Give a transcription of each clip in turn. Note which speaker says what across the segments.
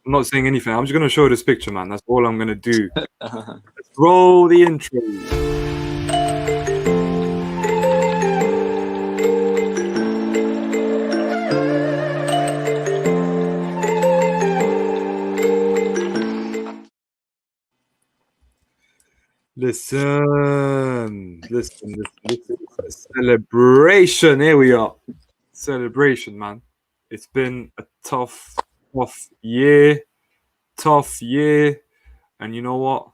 Speaker 1: I'm not saying anything. I'm just going to show this picture, man. That's all I'm going to do. Let's roll the intro. Listen. Celebration. Here we are. Celebration, man. It's been a tough year. And you know what?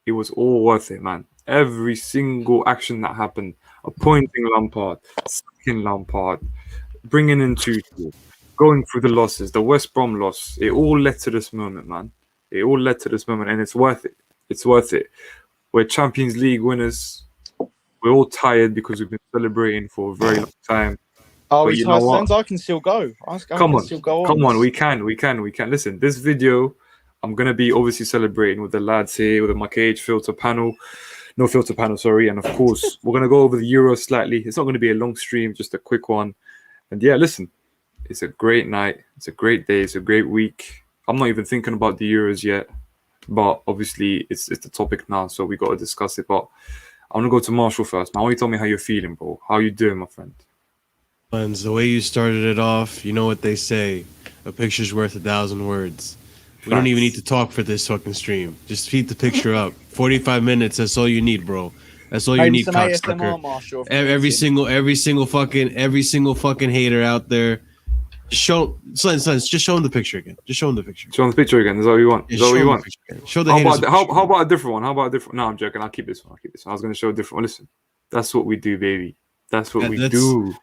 Speaker 1: It was all worth it, man. Every single action that happened, appointing Lampard, sacking Lampard, bringing in Tuchel, going through the losses, the West Brom loss, it all led to this moment, man. It all led to this moment, and it's worth it. It's worth it. We're Champions League winners. We're all tired because we've been celebrating for a very long time.
Speaker 2: Oh, you know what? I can still go.
Speaker 1: Come on, we can. Listen, this video, I'm gonna be obviously celebrating with the lads here with my cage filter panel, no filter panel, sorry. And of course, we're gonna go over the Euros slightly. It's not gonna be a long stream, just a quick one. And yeah, listen, it's a great night. It's a great day. It's a great week. I'm not even thinking about the Euros yet, but obviously it's the topic now, so we got to discuss it. But I want to go to Marshall first. Now, you tell me how you're feeling, bro. How you doing, my friend?
Speaker 3: The way you started it off, you know what they say: a picture's worth 1,000 words. We don't even need to talk for this fucking stream. Just keep the picture up. 45 minutes. That's all you need, bro. That's all you need, cocksucker. Every single fucking hater out there. Just show him the picture again. Show him the picture.
Speaker 1: Show him the picture again. Is that what you want? Is that what you want?
Speaker 3: Show the
Speaker 1: how about a different one? No, I'm joking. I'll keep this one. I was going to show a different one. Listen, that's what we do, baby. That's what we do.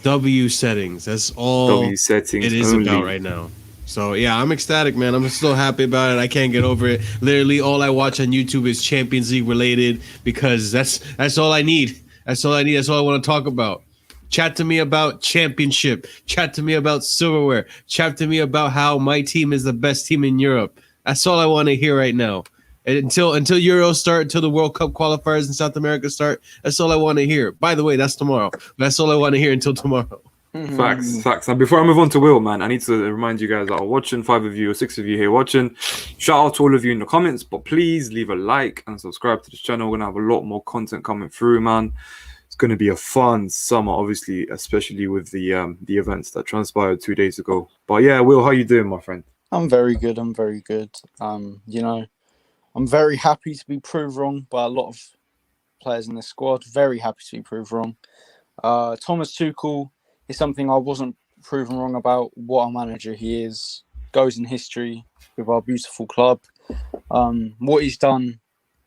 Speaker 3: W settings. That's all
Speaker 1: W settings
Speaker 3: it is about right now. So yeah, I'm ecstatic, man. I'm still happy about it. I can't get over it. Literally, all I watch on YouTube is Champions League related because that's all I need. That's all I need. That's all I want to talk about. Chat to me about championship. Chat to me about silverware. Chat to me about how my team is the best team in Europe. That's all I want to hear right now. And until Euros start, until the World Cup qualifiers in South America start, that's all I want to hear. By the way, that's tomorrow. That's all I want to hear until tomorrow.
Speaker 1: Facts. Now, before I move on to Will, man, I need to remind you guys that are watching, 5 of you or 6 of you here watching. Shout out to all of you in the comments, but please leave a like and subscribe to this channel. We're going to have a lot more content coming through, man. It's going to be a fun summer, obviously, especially with the events that transpired 2 days ago. But yeah, Will, how you doing, my friend?
Speaker 2: I'm very good. You know, I'm very happy to be proved wrong by a lot of players in the squad. Very happy to be proved wrong. Thomas Tuchel is something I wasn't proven wrong about. What a manager he is. Goes in history with our beautiful club. What he's done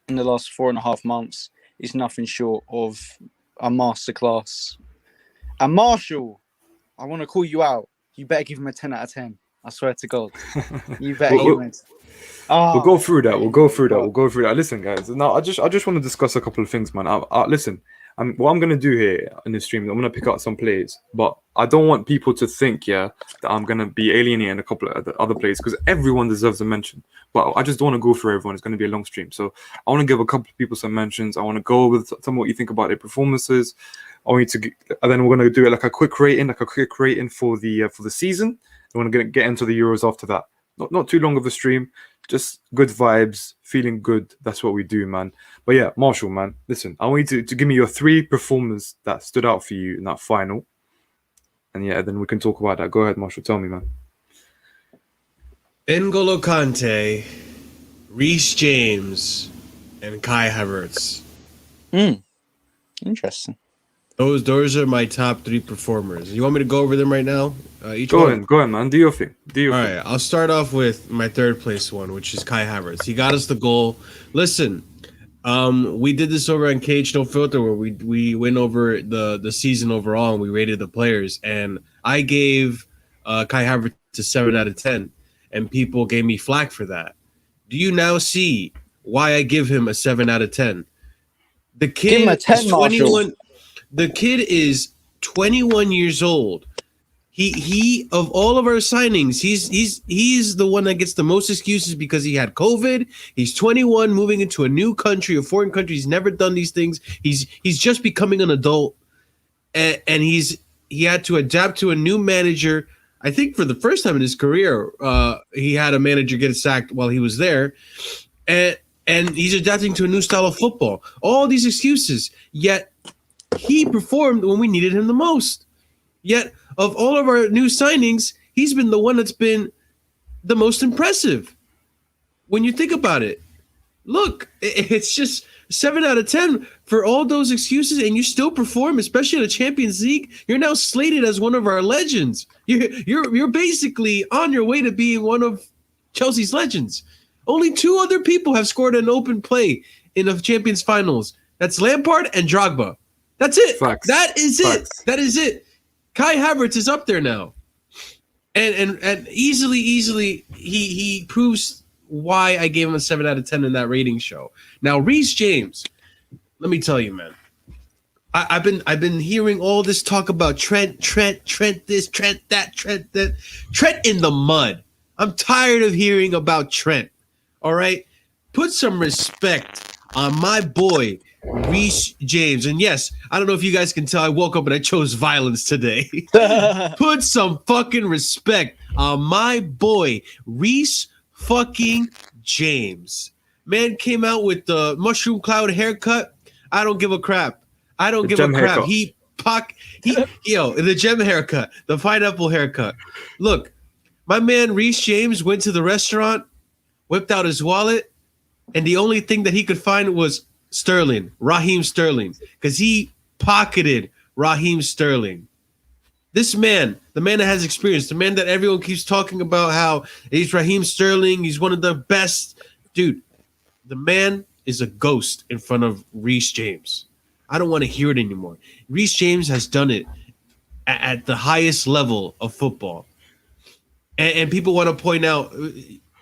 Speaker 2: in the last 4.5 months is nothing short of a masterclass. And Marshall, I want to call you out. You better give him a 10 out of 10. I swear to God. You better give him it.
Speaker 1: We'll go through that. We'll go through that. Listen, guys. Now, I just want to discuss a couple of things, man. Listen. What I'm gonna do here in this stream, I'm gonna pick out some plays, but I don't want people to think, that I'm gonna be alienating a couple of other plays because everyone deserves a mention. But I just don't want to go through everyone. It's gonna be a long stream, so I want to give a couple of people some mentions. I want to go with some what you think about their performances. And then we're gonna do it like a quick rating for the season. We're gonna get into the Euros after that. Not too long of a stream, just good vibes, feeling good. That's what we do, man. But yeah, Marshall, man, listen, I want you to give me your 3 performers that stood out for you in that final. And yeah, then we can talk about that. Go ahead, Marshall, tell me, man.
Speaker 3: N'Golo Kante, Reece James, and Kai Havertz.
Speaker 2: Interesting.
Speaker 3: Those are my top 3 performers. You want me to go over them right now?
Speaker 1: Go ahead, man. Do your thing.
Speaker 3: All right, I'll start off with my 3rd place one, which is Kai Havertz. He got us the goal. Listen, We did this over on Cage No Filter where we went over the season overall and we rated the players. And I gave Kai Havertz a 7 out of 10, and people gave me flack for that. Do you now see why I give him a 7 out of 10? The kid
Speaker 2: Give him a 10,
Speaker 3: is 21.
Speaker 2: Marshall.
Speaker 3: The kid is 21 years old. He of all of our signings, he's the one that gets the most excuses because he had COVID. He's 21, moving into a new country, a foreign country. He's never done these things. He's just becoming an adult, and he had to adapt to a new manager. I think for the first time in his career, he had a manager get sacked while he was there, and he's adapting to a new style of football. All these excuses, yet he performed when we needed him the most. Yet, of all of our new signings, he's been the one that's been the most impressive. When you think about it, look, it's just 7 out of 10 for all those excuses, and you still perform, especially in the Champions League. You're now slated as one of our legends. You're basically on your way to being one of Chelsea's legends. Only 2 other people have scored an open play in the Champions Finals. That's Lampard and Drogba. That's it.
Speaker 1: Facts.
Speaker 3: That is
Speaker 1: Facts.
Speaker 3: it. That is it. Kai Havertz is up there now, and easily he proves why I gave him a 7 out of 10 in that rating show. Now Reece James, let me tell you, man, I've been hearing all this talk about Trent this, Trent that, Trent in the mud. I'm tired of hearing about Trent. All right, put some respect on my boy Reece James. And yes, I don't know if you guys can tell, I woke up and I chose violence today. Put some fucking respect on my boy Reece fucking James. Man came out with the mushroom cloud haircut. I don't give a crap. I don't give a crap.
Speaker 1: Haircut.
Speaker 3: The gem haircut, the pineapple haircut. Look, my man Reece James went to the restaurant, whipped out his wallet, and the only thing that he could find was Raheem Sterling, because he pocketed Raheem Sterling. This man, the man that has experience, the man that everyone keeps talking about how he's Raheem Sterling, he's one of the best. Dude, the man is a ghost in front of Reece James. I don't want to hear it anymore. Reece James has done it at the highest level of football. And people want to point out,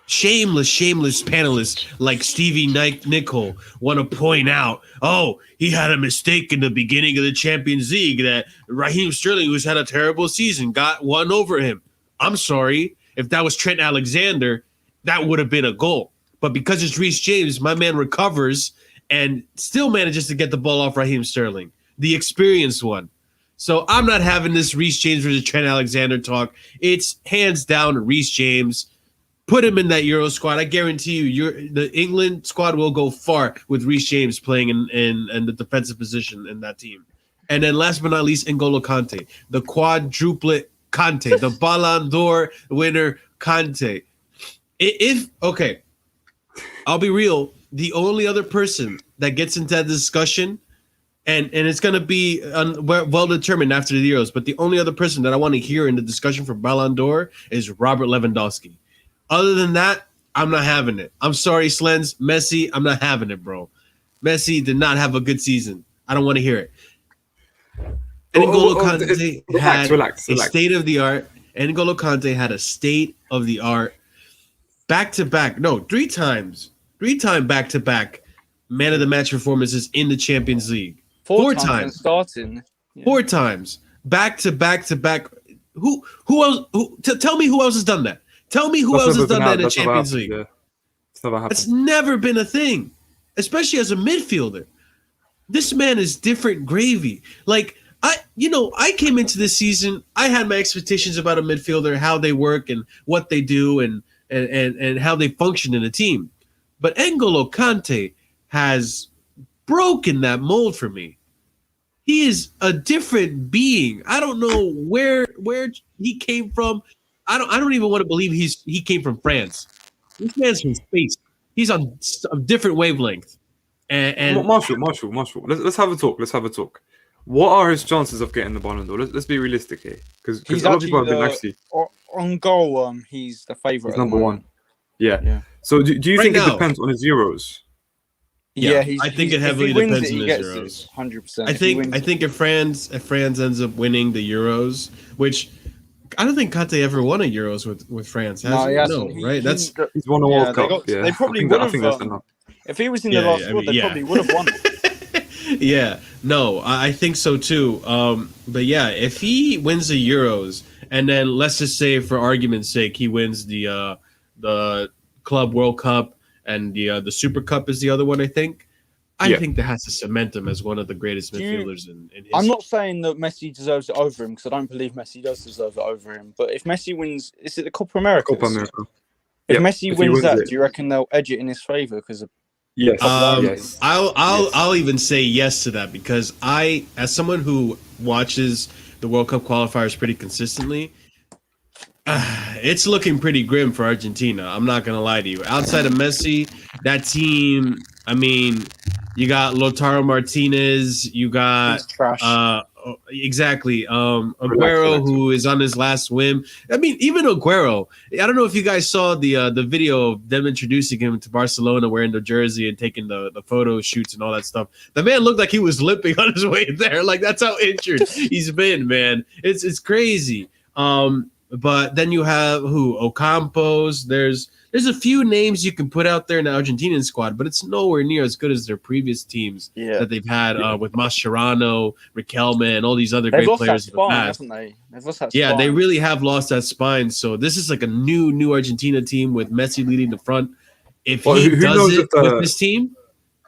Speaker 3: shameless panelists like Stevie Nicol want to point out, oh, he had a mistake in the beginning of the Champions League that Raheem Sterling, who's had a terrible season, got one over him. I'm sorry. If that was Trent Alexander, that would have been a goal. But because it's Reece James, my man recovers and still manages to get the ball off Raheem Sterling, the experienced one. So I'm not having this Reece James versus Trent Alexander talk. It's hands down Reece James. Put him in that Euro squad. I guarantee you, the England squad will go far with Reece James playing in the defensive position in that team. And then last but not least, N'Golo Kante, the quadruplet Kante, the Ballon d'Or winner Kante. I'll be real. The only other person that gets into that discussion, and it's going to be well determined after the Euros, but the only other person that I want to hear in the discussion for Ballon d'Or is Robert Lewandowski. Other than that, I'm not having it. I'm sorry, Slens. Messi, I'm not having it, bro. Messi did not have a good season. I don't want to hear it. N'Golo Kante had a state-of-the-art. N'Golo Kante had a state-of-the-art back-to-back. No, 3 times. 3-time back-to-back man of the match performances in the Champions League. 4 times.
Speaker 2: Starting. Yeah.
Speaker 3: 4 times. Back-to-back-to-back. Who else? Tell me who else has done that. Tell me who else has done that in the Champions League.
Speaker 1: Yeah. It's never happened.
Speaker 3: That's never been a thing, especially as a midfielder. This man is different gravy. Like, I came into this season, I had my expectations about a midfielder, how they work and what they do and how they function in a team. But N'Golo Kante has broken that mold for me. He is a different being. I don't know where he came from. I don't even want to believe he came from France. This man's from space. He's on a different wavelength. And
Speaker 1: Marshall, let's have a talk. Let's have a talk. What are his chances of getting the Ballon d'Or? Let's be realistic here, because a lot of people have been actually
Speaker 2: on goal. He's the favorite.
Speaker 1: He's number 1. Yeah. So do you think it depends on his Euros?
Speaker 3: Yeah,
Speaker 2: he's,
Speaker 3: I think
Speaker 2: he's
Speaker 3: it heavily
Speaker 2: if he wins
Speaker 3: depends
Speaker 2: it,
Speaker 3: on
Speaker 2: he
Speaker 3: his
Speaker 2: gets it.
Speaker 3: Euros.
Speaker 2: 100%.
Speaker 3: I think if France ends up winning the Euros, which I don't think Kante ever won a Euros with France, has
Speaker 2: No, he
Speaker 3: he?
Speaker 2: hasn't.
Speaker 3: No, right? That's
Speaker 1: He's won a
Speaker 2: yeah,
Speaker 1: World Cup.
Speaker 2: they
Speaker 1: Yeah,
Speaker 2: probably would
Speaker 1: I
Speaker 2: have.
Speaker 1: think that's enough.
Speaker 2: If he was in the
Speaker 3: yeah,
Speaker 2: last
Speaker 3: I
Speaker 2: squad,
Speaker 3: mean,
Speaker 2: they
Speaker 3: yeah.
Speaker 2: probably would have won it.
Speaker 3: Yeah, no, I think so too. But yeah, if he wins the Euros, and then let's just say, for argument's sake, he wins the Club World Cup and the Super Cup is the other one. I
Speaker 1: Yeah.
Speaker 3: think that has to cement him as one of the greatest
Speaker 2: Do you-
Speaker 3: midfielders in history.
Speaker 2: I'm not saying that Messi deserves it over him because I don't believe Messi does deserve it over him. But if Messi wins, is it the Copa America?
Speaker 1: Copa America.
Speaker 2: If
Speaker 1: Yep,
Speaker 2: Messi
Speaker 1: if he
Speaker 2: wins
Speaker 1: wins
Speaker 2: that,
Speaker 1: it.
Speaker 2: do you reckon they'll edge it in his favor? Because
Speaker 1: Yes.
Speaker 2: Yes.
Speaker 3: I'll even say yes to that, because I, as someone who watches the World Cup qualifiers pretty consistently, it's looking pretty grim for Argentina. I'm not gonna lie to you. Outside of Messi, that team, I mean, you got Lautaro Martinez, you got
Speaker 2: he's trash.
Speaker 3: exactly Aguero,
Speaker 1: Relax.
Speaker 3: who is on his last whim. I mean, even Aguero. I don't know if you guys saw the video of them introducing him to Barcelona, wearing the jersey and taking the photo shoots and all that stuff. The man looked like he was limping on his way there. Like, that's how injured he's been, man. It's crazy. But then you have Ocampos. There's a few names you can put out there in the Argentinian squad, but it's nowhere near as good as their previous teams that they've had with Mascherano, Riquelme, and all these other
Speaker 2: They've
Speaker 3: great
Speaker 2: lost that
Speaker 3: players in the
Speaker 2: spine,
Speaker 3: past.
Speaker 2: haven't they? They've lost that
Speaker 3: Yeah,
Speaker 2: spine.
Speaker 3: they really have lost that spine. So this is like a new Argentina team with Messi leading the front. If
Speaker 1: Well,
Speaker 3: he
Speaker 1: who
Speaker 3: does
Speaker 1: knows
Speaker 3: it
Speaker 1: if
Speaker 3: with this team,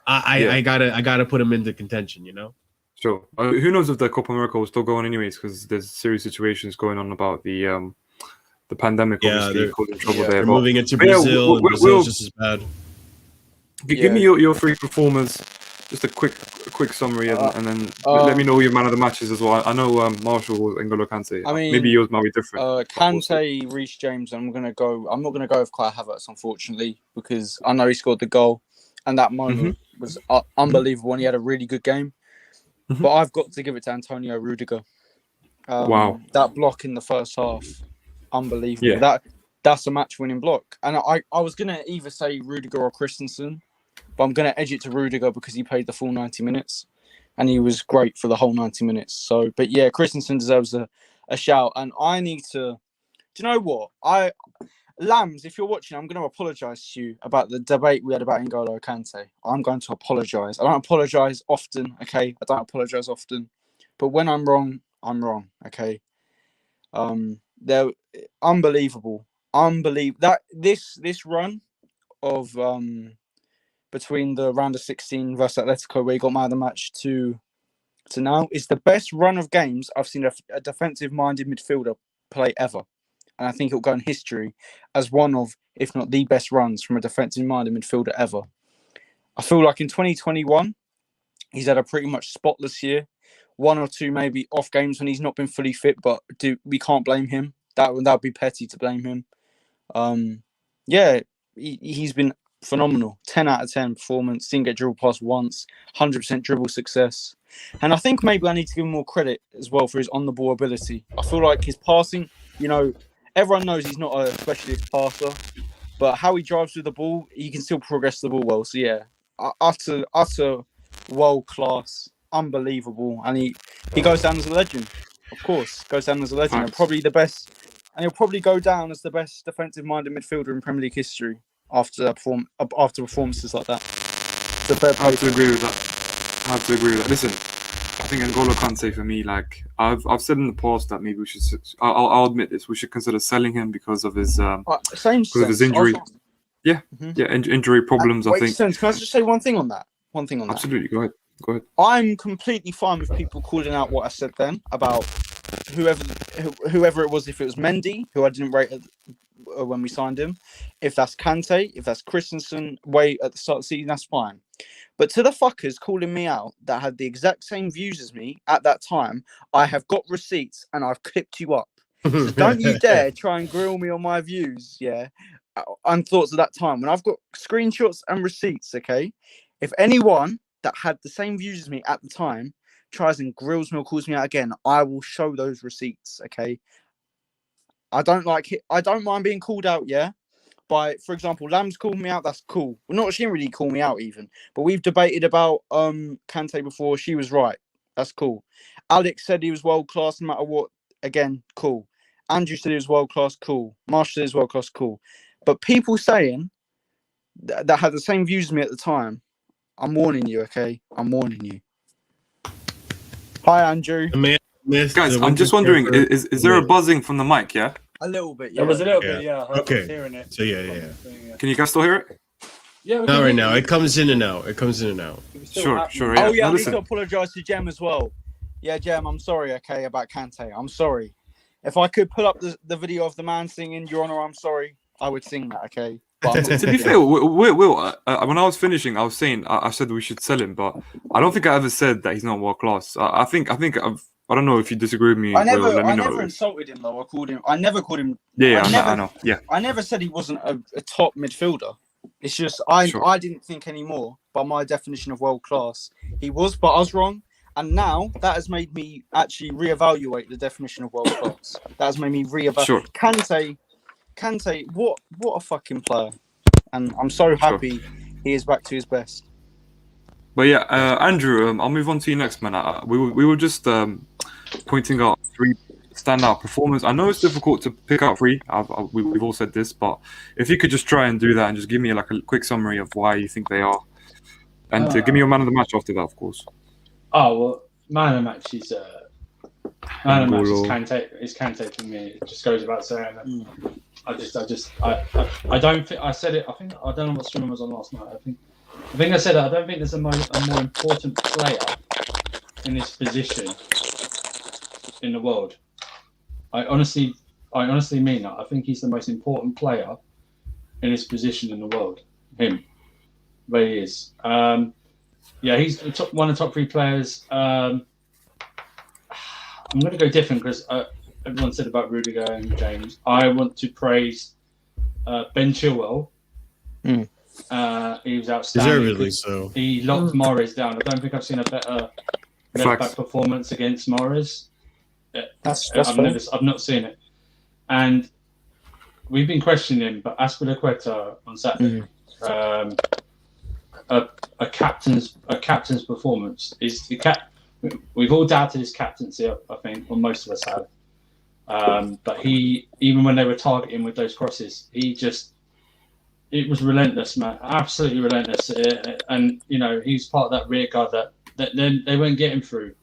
Speaker 3: I gotta put him into contention. You know.
Speaker 1: Sure. Who knows if the Copa America will still go on anyways? Because there's serious situations going on about the pandemic.
Speaker 3: Yeah,
Speaker 1: Obviously, causing trouble there.
Speaker 3: They're
Speaker 1: But
Speaker 3: moving into
Speaker 1: but yeah,
Speaker 3: Brazil, and Brazil's just as bad.
Speaker 1: give me your three performers. Just a quick summary, and then let me know who your man of the match is as well. I know Marshall was N'Golo Kante.
Speaker 2: I mean,
Speaker 1: maybe yours might be different.
Speaker 2: Kante, Reece James. I'm not going to go with Kai Havertz, unfortunately, because I know he scored the goal, and that moment was unbelievable. And he had a really good game. But I've got to give it to Antonio Rudiger.
Speaker 1: Wow,
Speaker 2: that block in the first half, unbelievable.
Speaker 1: Yeah.
Speaker 2: That's a match-winning block. And I was gonna either say Rudiger or Christensen, but I'm gonna edge it to Rudiger because he played the full 90 minutes, and he was great for the whole 90 minutes. So, but yeah, Christensen deserves a shout. And I need to. Do you know what? Lambs, if you're watching, I'm going to apologise to you about the debate we had about N'Golo Kante. I'm going to apologise. I don't apologise often, okay? I don't apologise often. But when I'm wrong, okay? They're unbelievable. That this run of between the round of 16 versus Atletico, where he got man of the match, to now, is the best run of games I've seen a defensive-minded midfielder play ever. And I think it'll go in history as one of, if not the best runs from a defensive-minded midfielder ever. I feel like in 2021, he's had a pretty much spotless year. One or two maybe off games when he's not been fully fit, but we can't blame him. That would be petty to blame him. He's been phenomenal. 10 out of 10 performance. Didn't get dribble past once. 100% dribble success. And I think maybe I need to give him more credit as well for his on-the-ball ability. I feel like his passing, everyone knows he's not a specialist passer, but how he drives with the ball, he can still progress the ball well. So yeah, utter world class, unbelievable, and he goes down as a legend. Of course, goes down as a legend, and probably the best, and he'll probably go down as the best defensive-minded midfielder in Premier League history after performances like that.
Speaker 1: I have to agree with that. Listen, I think N'Golo Kante, for me, like I've said in the past that maybe we should. I'll admit this. We should consider selling him because of his injury. Injury problems. I think.
Speaker 2: Sense. Can I just say one thing on that?
Speaker 1: Absolutely. Go ahead.
Speaker 2: I'm completely fine with people calling out what I said then about whoever it was. If it was Mendy, who I didn't rate when we signed him, if that's Kante, if that's Christensen, way at the start of the season, that's fine. But to the fuckers calling me out that had the exact same views as me at that time, I have got receipts and I've clipped you up. So don't you dare try and grill me on my views, and thoughts at that time. When I've got screenshots and receipts, okay? If anyone that had the same views as me at the time tries and grills me or calls me out again, I will show those receipts, okay? I don't mind being called out, by, for example, Lamb's called me out. That's cool. Well, not she didn't really call me out even, but we've debated about Kante before. She was right. That's cool. Alex said he was world class no matter what. Again, cool. Andrew said he was world class. Cool. Marshall said he was world class. Cool. But people saying that had the same views as me at the time, I'm warning you. Okay, I'm warning you. Hi, Andrew.
Speaker 1: Guys, I'm just wondering, is there a buzzing from the mic? Yeah.
Speaker 2: A little bit. Yeah.
Speaker 4: There was a little bit. Yeah. I
Speaker 3: Okay.
Speaker 4: was hearing it.
Speaker 3: So yeah.
Speaker 1: Can you guys still hear it?
Speaker 4: Yeah. We
Speaker 3: Not
Speaker 4: can
Speaker 3: right
Speaker 4: hear
Speaker 3: now.
Speaker 4: you.
Speaker 3: It comes in and out. It comes in and out.
Speaker 4: It's still
Speaker 1: Sure,
Speaker 4: happening.
Speaker 1: sure. Yeah.
Speaker 2: Oh yeah,
Speaker 1: Now
Speaker 2: I need
Speaker 1: listen.
Speaker 2: to apologise to Jem as well. Yeah, Jem, I'm sorry. Okay, about Kante, I'm sorry. If I could pull up the video of the man singing "Your Honor, I'm sorry," I would sing that. Okay. But
Speaker 1: To be fair, Will, when I was finishing, I was saying I said we should sell him, but I don't think I ever said that he's not world class. I think I don't know if you disagree with me.
Speaker 2: I
Speaker 1: Will, let me know.
Speaker 2: never insulted him though. I never called him.
Speaker 1: Yeah,
Speaker 2: I
Speaker 1: I know. Yeah,
Speaker 2: I never said he wasn't a top midfielder. It's just
Speaker 1: Sure.
Speaker 2: I didn't think anymore. By my definition of world class, he was, but I was wrong. And now that has made me actually reevaluate the definition of world class. That has made me reevaluate.
Speaker 1: Sure.
Speaker 2: Kante, what a fucking player! And I'm so happy he is back to his best.
Speaker 1: But yeah, Andrew, I'll move on to you next, man. We were just pointing out 3 standout performers. I know it's difficult to pick out 3. We've all said this, but if you could just try and do that and just give me like a quick summary of why you think they are, and give me your man of the match after that, of course.
Speaker 4: Oh well, man of the match is
Speaker 1: N'Golo.
Speaker 4: Kante for me. It just goes without saying that. I don't think I said it. I don't know what stream was on last night. I think I said it. I don't think there's a more important player in this position in the world. I honestly mean that. I think he's the most important player in his position in the world. Him, where he is. Yeah, he's one of the top 3 players. I'm going to go different because everyone said about Rudiger and James. I want to praise Ben Chilwell. He was outstanding.
Speaker 3: Deservedly so.
Speaker 4: He locked Mahrez down. I don't think I've seen a better left-back performance against Mahrez. I've not seen it. And we've been questioning him, but Azpilicueta on Saturday, a captain's performance is the cap. We've all doubted his captaincy, I think, or most of us have. But he, even when they were targeting with those crosses, it was relentless, man, absolutely relentless. And you know, he's part of that rear guard that they weren't getting through,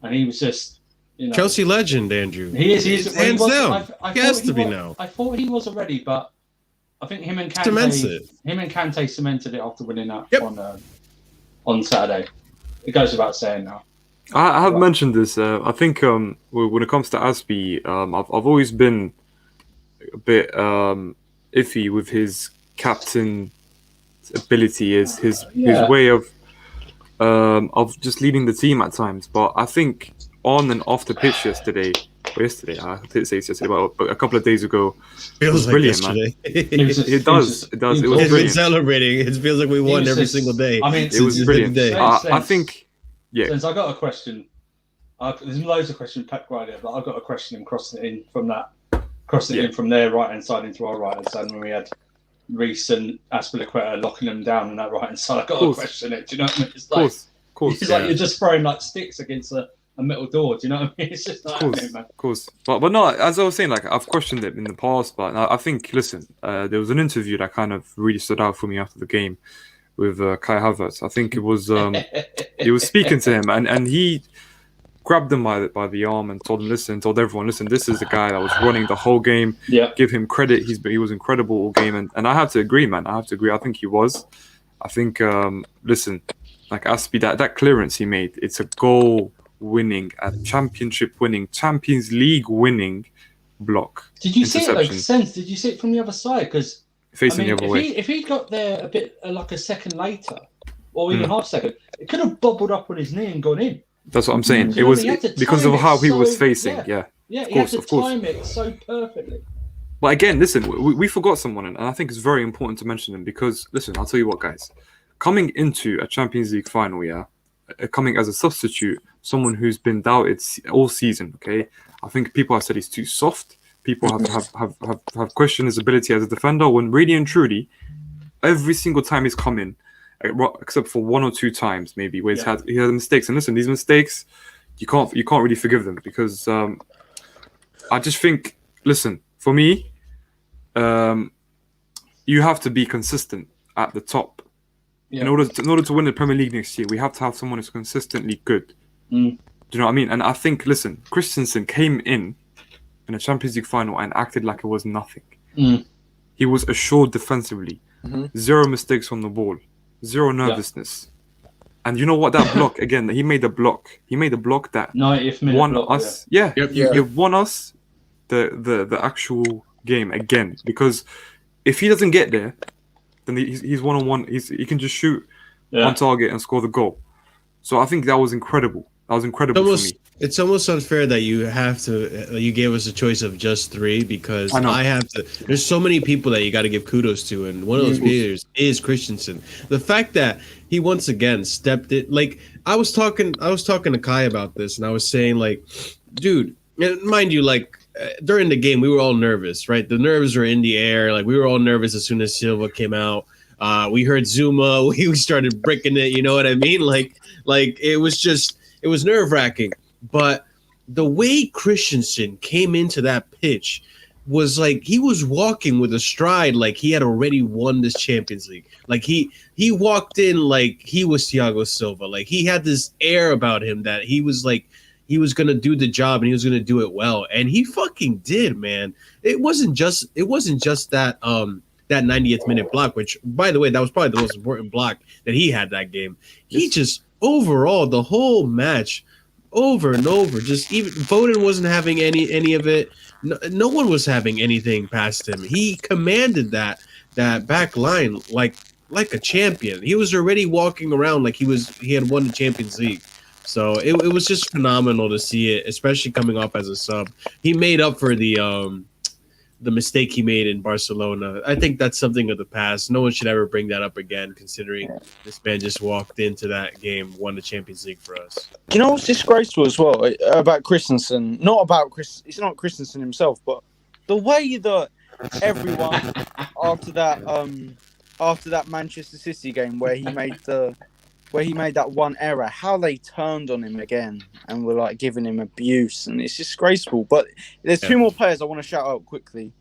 Speaker 4: and he was just, you know,
Speaker 3: Chelsea legend, Andrew.
Speaker 4: He is
Speaker 3: hands down. He has to be now.
Speaker 4: I thought he was already, but I think him and
Speaker 3: Cements it.
Speaker 4: Kante cemented it after winning that on Saturday. It goes without saying now.
Speaker 1: I have mentioned this. I think when it comes to Aspi, I've always been a bit iffy with his captain ability, his way of just leading the team at times. But I think on and off the pitch yesterday, I didn't say it's yesterday, but a couple of days ago, it was
Speaker 3: like
Speaker 1: brilliant,
Speaker 3: yesterday.
Speaker 1: man. It does. It was
Speaker 3: It's been
Speaker 1: brilliant.
Speaker 3: celebrating. It feels like we won every single day.
Speaker 4: I mean,
Speaker 1: It was brilliant. I think, yeah.
Speaker 4: Since I got a question, there's loads of questions packed right there, but I've got a question and crossing it in from in from their right hand side into our right hand side when we had Reece and Azpilicueta locking them down on that right hand side. I've got to question it. Do you know what I mean? It's like,
Speaker 1: of course.
Speaker 4: It's like you're just throwing like sticks against a metal door. Do you know what I mean? It's just like, man.
Speaker 1: Of course. But no, as I was saying, like I've questioned it in the past, but I think, listen, there was an interview that kind of really stood out for me after the game with Kai Havertz. I think it was he was speaking to him, and he grabbed him by the arm and told everyone, listen, this is the guy that was running the whole game.
Speaker 4: Yeah.
Speaker 1: Give him credit. He was incredible all game, and I have to agree, man. I think he was. I think listen, like Aspi, that clearance he made, it's a goal winning, a championship winning, Champions League winning block.
Speaker 4: Did you see it though? Sense? Did you see it from the other side? Because
Speaker 1: facing the other way.
Speaker 4: If he got there a bit like a second later, or even half second, it could have bobbled up on his knee and gone in.
Speaker 1: That's what I'm saying. It was because of how he was facing. Yeah,
Speaker 4: he had to time it so perfectly.
Speaker 1: But again, listen, we forgot someone, and I think it's very important to mention him because, listen, I'll tell you what, guys. Coming into a Champions League final, coming as a substitute, someone who's been doubted all season, okay? I think people have said he's too soft. people have questioned his ability as a defender. When really and truly, every single time he's come in, except for 1 or 2 times maybe where he had mistakes. And listen, these mistakes you can't really forgive them because I just think, listen, for me, you have to be consistent at the top. In order to win the Premier League next year, we have to have someone who's consistently good. Do you know what I mean? And I think, listen, Christensen came in a Champions League final and acted like it was nothing. He was assured defensively, 0 mistakes on the ball, 0 nervousness. And you know what? That block again, he made a block. He made a block that
Speaker 4: 90th minute
Speaker 1: won
Speaker 4: block,
Speaker 1: us. You've won us the actual game again, because if he doesn't get there, then he's 1-on-1. He can just shoot on target and score the goal. So I think that was incredible. That was incredible for me.
Speaker 3: It's almost unfair that you gave us a choice of just 3 because I have to. There's so many people that you got to give kudos to, and one of those players is Christensen. The fact that he once again stepped it. Like I was talking to Kai about this, and I was saying, like, dude, and mind you, like during the game we were all nervous, right? The nerves were in the air. Like we were all nervous as soon as Silva came out. We heard Zuma. We started breaking it. You know what I mean? Like it was nerve-wracking. But the way Christensen came into that pitch was like he was walking with a stride like he had already won this Champions League. Like he walked in like he was Thiago Silva. Like he had this air about him that he was like he was gonna do the job and he was gonna do it well. And he fucking did, man. It wasn't just that that 90th minute block, which by the way, that was probably the most important block that he had that game. He just overall the whole match over and over, just even Foden wasn't having any of it. No one was having anything past him. He commanded that back line like a champion. He was already walking around like he had won the Champions League. So it was just phenomenal to see it, especially coming off as a sub. He made up for the mistake he made in Barcelona. I think that's something of the past. No one should ever bring that up again, considering this man just walked into that game, won the Champions League for us.
Speaker 2: You know what's disgraceful as well about Christensen? It's not Christensen himself, but the way that everyone after that Manchester City game where he made that one error, how they turned on him again and were like giving him abuse, and it's disgraceful. But there's 2 more players I want to shout out quickly: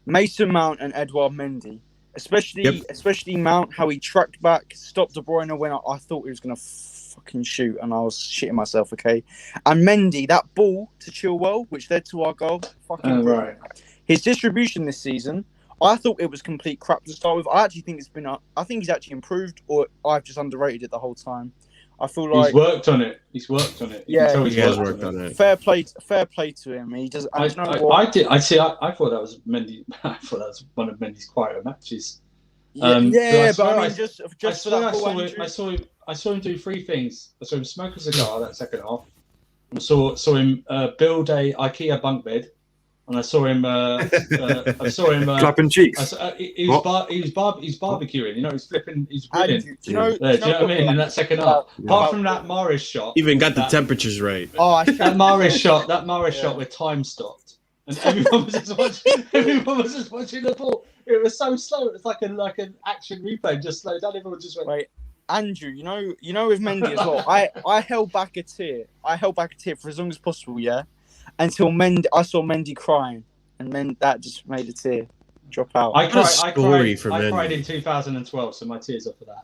Speaker 2: Mason Mount and Edouard Mendy. Especially Mount, how he tracked back, stopped De Bruyne when I thought he was gonna fucking shoot, and I was shitting myself. Okay, and Mendy, that ball to Chilwell, which led to our goal, fucking right. His distribution this season, I thought it was complete crap to start with. I actually think I think he's actually improved, or I've just underrated it the whole time. I feel like
Speaker 4: he's worked on it. He
Speaker 3: has worked on it.
Speaker 2: Fair play to him. He does.
Speaker 4: I thought that was Mendy. I thought that was one of Mendy's quieter matches.
Speaker 2: But I mean, just
Speaker 4: I saw him do 3 things. I saw him smoke a cigar that second half. I saw him build a IKEA bunk bed. And I saw him.
Speaker 1: Clapping cheeks.
Speaker 4: He's barbecuing. You know, he's flipping. He's grilling.
Speaker 2: Do you know
Speaker 4: what I mean? In that second half, apart from that Mahrez shot,
Speaker 3: even got the temperatures right.
Speaker 4: That Mahrez shot with time stopped, and everyone was just watching the ball. It was so slow. It's like an action replay, just slowed down. Everyone just went.
Speaker 2: Wait, Andrew, you know with Mendy as well. I held back a tear. For as long as possible. Yeah. Until I saw Mendy crying, and that just made a tear drop out.
Speaker 4: I cried in 2012, so my tears are for that.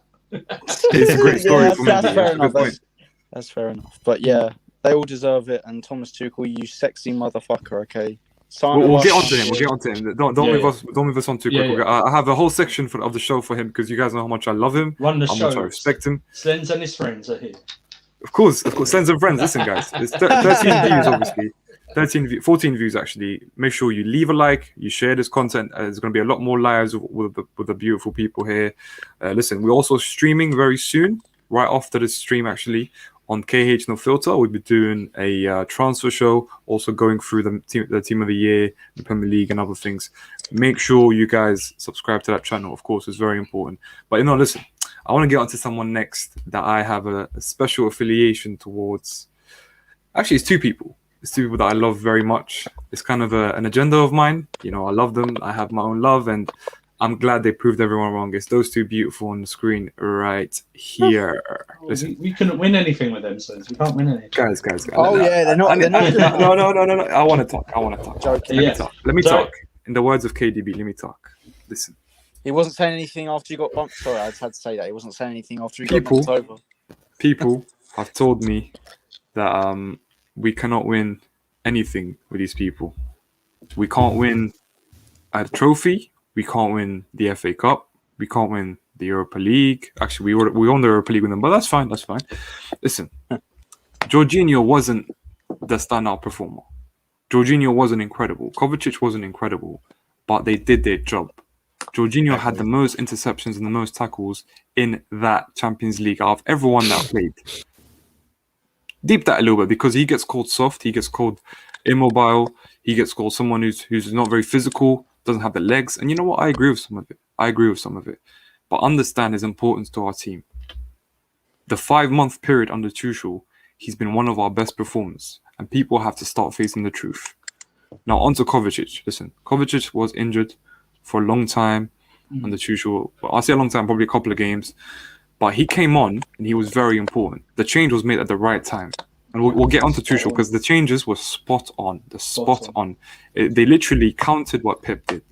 Speaker 1: It's a great story for Mendy.
Speaker 2: That's fair enough. That's fair enough. But yeah, they all deserve it. And Thomas Tuchel, you sexy motherfucker. Okay.
Speaker 1: We'll get onto him. Don't move us on too quick. I have a whole section of the show for him because you guys know how much I love him,
Speaker 4: how much
Speaker 1: I respect him.
Speaker 4: Slens and his friends are here.
Speaker 1: Of course, friends and friends. Listen, guys, it's 13 views, obviously. 14 views actually. Make sure you leave a like, you share this content. There's going to be a lot more lives with the beautiful people here. Listen, we're also streaming very soon, right after this stream actually, on KH No Filter. We'll be doing a transfer show, also going through the team of the year, the Premier League and other things. Make sure you guys subscribe to that channel, of course, it's very important. But listen, I want to get onto someone next that I have a special affiliation towards. Actually, it's 2 people. It's two people that I love very much. It's kind of an agenda of mine. You know, I love them. I have my own love, and I'm glad they proved everyone wrong. It's those two beautiful on the screen right here. Listen,
Speaker 4: We couldn't win anything with them, so we can't win anything.
Speaker 1: guys.
Speaker 2: Oh yeah, they're not. They're not good.
Speaker 1: No. I want to talk.
Speaker 2: Joking.
Speaker 1: Let me
Speaker 4: Yeah.
Speaker 1: talk. Let me
Speaker 4: Sorry.
Speaker 1: talk. In the words of KDB, let me talk. Listen,
Speaker 2: He wasn't saying anything after you got bumped. Sorry, I just had to say that. He wasn't saying anything after you
Speaker 1: People.
Speaker 2: got bumped over.
Speaker 1: people have told me that we cannot win anything with these people. We can't win a trophy. We can't win the FA Cup. We can't win the Europa League. Actually, we won the Europa League with them, but that's fine. That's fine. Listen, Jorginho wasn't the standout performer. Jorginho wasn't incredible. Kovacic wasn't incredible, but they did their job. Jorginho had the most interceptions and the most tackles in that Champions League out of everyone that played. Deep that a little bit because he gets called soft, he gets called immobile, he gets called someone who's not very physical, doesn't have the legs. And you know what? I agree with some of it. But understand his importance to our team. The 5-month period under Tuchel, he's been one of our best performers, and people have to start facing the truth. Now on to Kovacic. Listen, Kovacic was injured for a long time under Tuchel. Well, I'll say a long time, probably a couple of games. But he came on and he was very important. The change was made at the right time. And we'll get onto Tuchel because the changes were spot on. They literally counted what Pep did.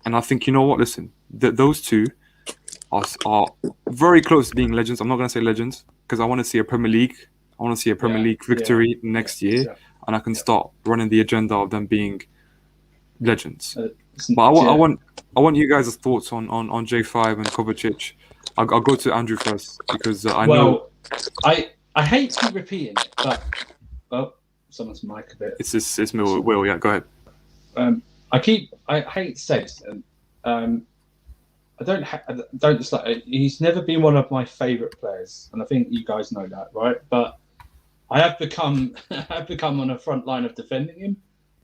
Speaker 1: And I think, you know what, listen, those two are very close to being legends. I'm not going to say legends because I want to see a Premier League. I want to see a Premier League victory next year.
Speaker 4: Yeah.
Speaker 1: And I can start running the agenda of them being legends. But I want you guys' thoughts on J5 and Kovacic. I'll go to Andrew first because I know
Speaker 4: I hate to keep repeating it, but someone's mic a bit.
Speaker 1: it's Will. Yeah, go ahead.
Speaker 4: I hate to say this, and I don't dislike. He's never been one of my favourite players, and I think you guys know that, right? But I have become on the front line of defending him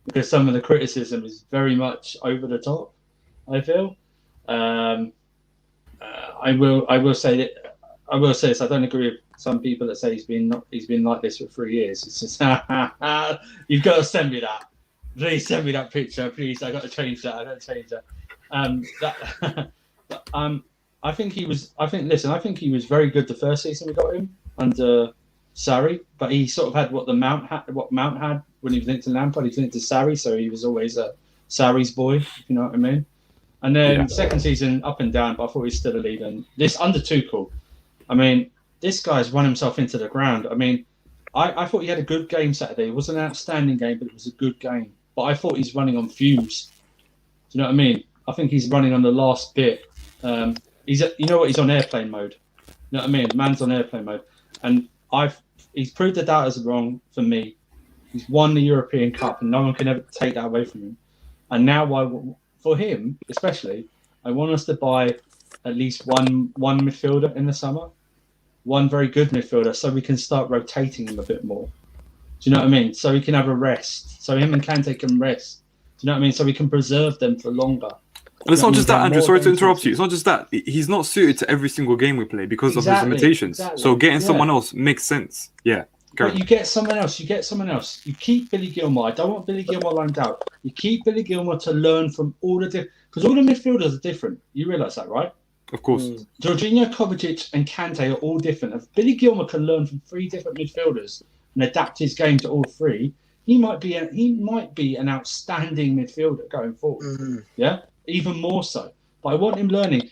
Speaker 4: because some of the criticism is very much over the top. I feel. I will say this. I don't agree with some people that say he's been like this for 3 years. It's just you've got to send me that. Please send me that picture, please. I got to change that. I think he was very good the first season we got him under Sarri, but he sort of had what Mount had when he was linked to Lampard. He was linked to Sarri, so he was always a Sarri's boy, if you know what I mean. And then second season up and down, but I thought he was still a leader. And this under Tuchel, I mean, this guy's run himself into the ground. I mean, I thought he had a good game Saturday. It wasn't an outstanding game, but it was a good game. But I thought he's running on fumes. Do you know what I mean? I think he's running on the last bit. He's on airplane mode. You know what I mean? Man's on airplane mode. And he's proved the doubters wrong for me. He's won the European Cup, and no one can ever take that away from him. And now, for him especially, I want us to buy at least one midfielder in the summer, one very good midfielder, so we can start rotating him a bit more. Do you know what I mean? So he can have a rest. So him and Kante can rest. Do you know what I mean? So we can preserve them for longer.
Speaker 1: And it's not just that, Andrew. Sorry to interrupt you. It's not just that. He's not suited to every single game we play because of his limitations.
Speaker 4: Exactly.
Speaker 1: So getting someone else makes sense. Yeah.
Speaker 4: But you get someone else. You keep Billy Gilmour. I don't want Billy Gilmour loaned out. You keep Billy Gilmour to learn from all the different, because all the midfielders are different. You realise that, right?
Speaker 1: Of course.
Speaker 4: Jorginho, Kovacic, and Kante are all different. If Billy Gilmour can learn from 3 different midfielders and adapt his game to all 3, he might be an outstanding midfielder going forward. Yeah, even more so. But I want him learning.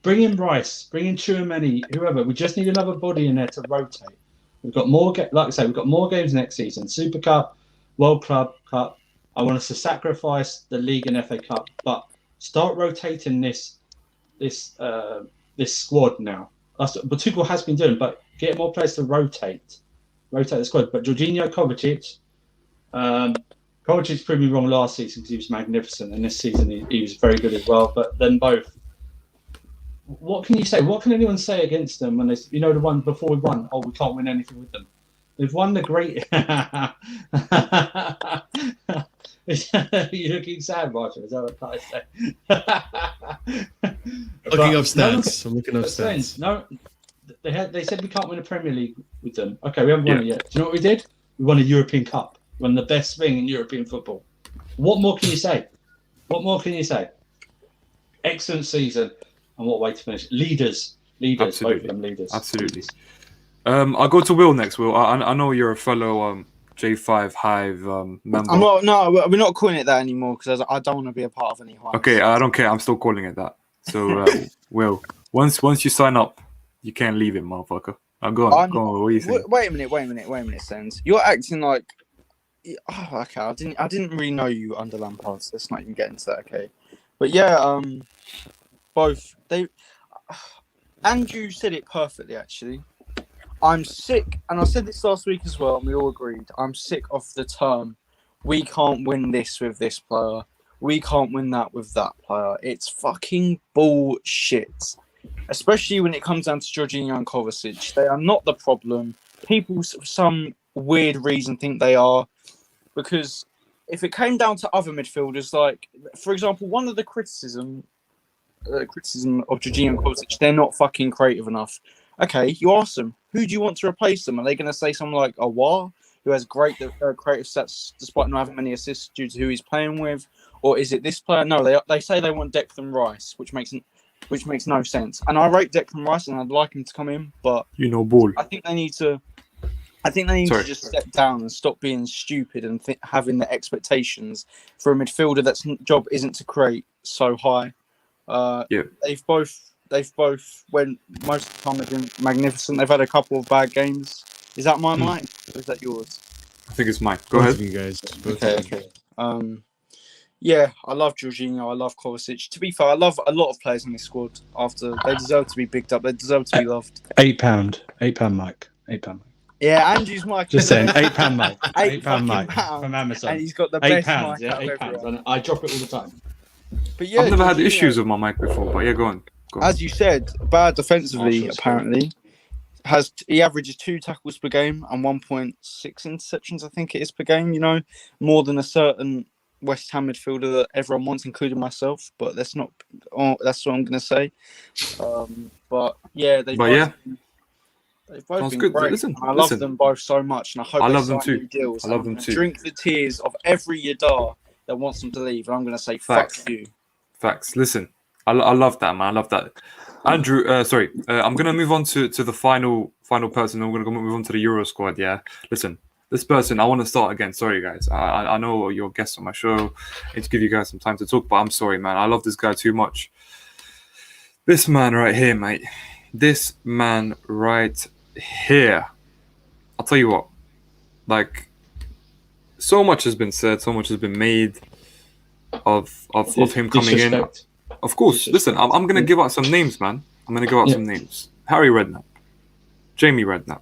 Speaker 4: Bring in Rice, bring in Tchouaméni, whoever. We just need another body in there to rotate. We've got more, like I say, we've got more games next season. Super Cup, World Club Cup. I want us to sacrifice the League and FA Cup, but start rotating this squad now. That's what Tuchel has been doing, but get more players to rotate the squad. But Jorginho, Kovacic proved me wrong last season because he was magnificent, and this season he was very good as well. But then both. What can you say? What can anyone say against them when they, the one before we won? Oh, we can't win anything with them. They've won the great. You're looking sad, Marshall. Is that what I say?
Speaker 3: Looking up stats. I'm looking up stats.
Speaker 4: No, they said we can't win a Premier League with them. Okay, we haven't won it yet. Do you know what we did? We won a European Cup. Run the best thing in European football. What more can you say? What more can you say? Excellent season, and what way to finish? Leaders, both of them leaders.
Speaker 1: Absolutely. I'll go to Will next. Will, I know you're a fellow J5 Hive member.
Speaker 2: I'm not. No, we're not calling it that anymore because I don't want to be a part of any Hive.
Speaker 1: Okay, I don't care. I'm still calling it that. So, Will, once you sign up, you can't leave it, motherfucker. Go on. What do you think?
Speaker 2: Wait a minute, Sens. You're acting like. Oh, okay. I didn't really know you under Lampard. So let's not even get into that. Okay, but yeah, both they. Andrew said it perfectly. Actually, I'm sick, and I said this last week as well, and we all agreed. I'm sick of the term. We can't win this with this player. We can't win that with that player. It's fucking bullshit. Especially when it comes down to Jorginho and Kovacic. They are not the problem. People, for some weird reason, think they are. Because if it came down to other midfielders, like, for example, one of the criticism of Jorginho and Kovacic, they're not fucking creative enough. Okay, you ask them, who do you want to replace them? Are they going to say someone like Awar, who has great creative stats despite not having many assists due to who he's playing with? Or is it this player? No, they say they want Declan Rice, which makes no sense. And I rate Declan Rice, and I'd like him to come in, but
Speaker 1: ball.
Speaker 2: I think they need to just step down and stop being stupid and having the expectations for a midfielder that's job isn't to create so high. They've both went most of the time they've been magnificent. They've had a couple of bad games. Is that my mic or is that yours?
Speaker 1: I think it's mine. Go ahead.
Speaker 3: You guys.
Speaker 2: Okay. Yeah, I love Jorginho. I love Kovacic. To be fair, I love a lot of players in this squad. After they deserve to be picked up, they deserve to be loved.
Speaker 5: £8 mic. £8 mic.
Speaker 2: Yeah, Andrew's mic.
Speaker 5: Just saying, £8 mic.
Speaker 2: £8
Speaker 5: mic
Speaker 2: pound,
Speaker 5: from Amazon.
Speaker 2: and he's got the
Speaker 5: £8,
Speaker 2: best mic
Speaker 5: yeah,
Speaker 2: out of
Speaker 5: £8.
Speaker 2: everyone.
Speaker 4: And I drop it all the time.
Speaker 2: But yeah,
Speaker 1: I've never had
Speaker 2: Jorginho,
Speaker 1: issues with my mic before, but yeah, go on.
Speaker 2: As you said, bad defensively.
Speaker 4: Marshall's
Speaker 2: Apparently, he averages 2 tackles per game and 1.6 interceptions. I think it is per game. You know, more than a certain West Ham midfielder that everyone wants, including myself. But that's not. That's what I'm going to say. But yeah, they've both
Speaker 1: Sounds
Speaker 2: been
Speaker 1: good.
Speaker 2: great.
Speaker 1: Listen,
Speaker 2: I love them both so much, and I hope
Speaker 1: I
Speaker 2: they
Speaker 1: love them
Speaker 2: sign
Speaker 1: too.
Speaker 2: new deals.
Speaker 1: I love
Speaker 2: I'm
Speaker 1: them
Speaker 2: gonna
Speaker 1: too.
Speaker 2: Drink the tears of every Yadar that wants them to leave, and I'm going to say,
Speaker 1: Facts.
Speaker 2: fuck you.
Speaker 1: Facts. Listen, I love that, man. I love that. Andrew, I'm gonna move on to the final person. I'm gonna move on to the Euro squad. Yeah, listen, this person. I want to start again. Sorry, guys. I know you're guests on my show. I need to give you guys some time to talk, but I'm sorry, man. I love this guy too much. This man right here, mate. This man right here. I'll tell you what. Like, so much has been said. So much has been made of him coming in. Of course, listen, I'm going to give out some names, man. I'm going to give out some names. Harry Redknapp, Jamie Redknapp,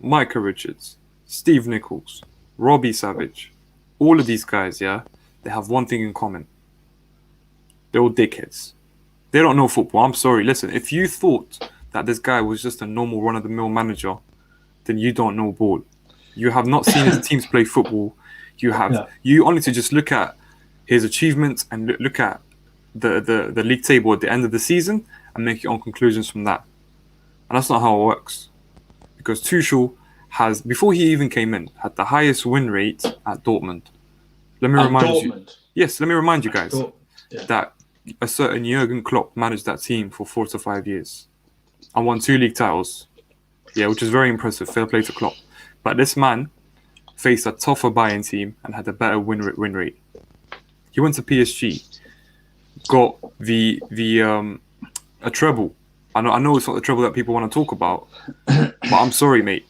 Speaker 1: Micah Richards, Steve Nichols, Robbie Savage. All of these guys, yeah, they have one thing in common. They're all dickheads. They don't know football. I'm sorry. Listen, if you thought that this guy was just a normal run-of-the-mill manager, then you don't know ball. You have not seen his teams play football. You honestly just look at his achievements and look at the league table at the end of the season and make your own conclusions from that. And that's not how it works. Because Tuchel has, before he even came in, had the highest win rate at Dortmund. Let me remind you guys that a certain Jurgen Klopp managed that team for 4 to 5 years and won 2 league titles. Yeah, which is very impressive. Fair play to Klopp. But this man faced a tougher Bayern team and had a better win rate. He went to PSG, got a treble. I know it's not the treble that people want to talk about, but I'm sorry, mate.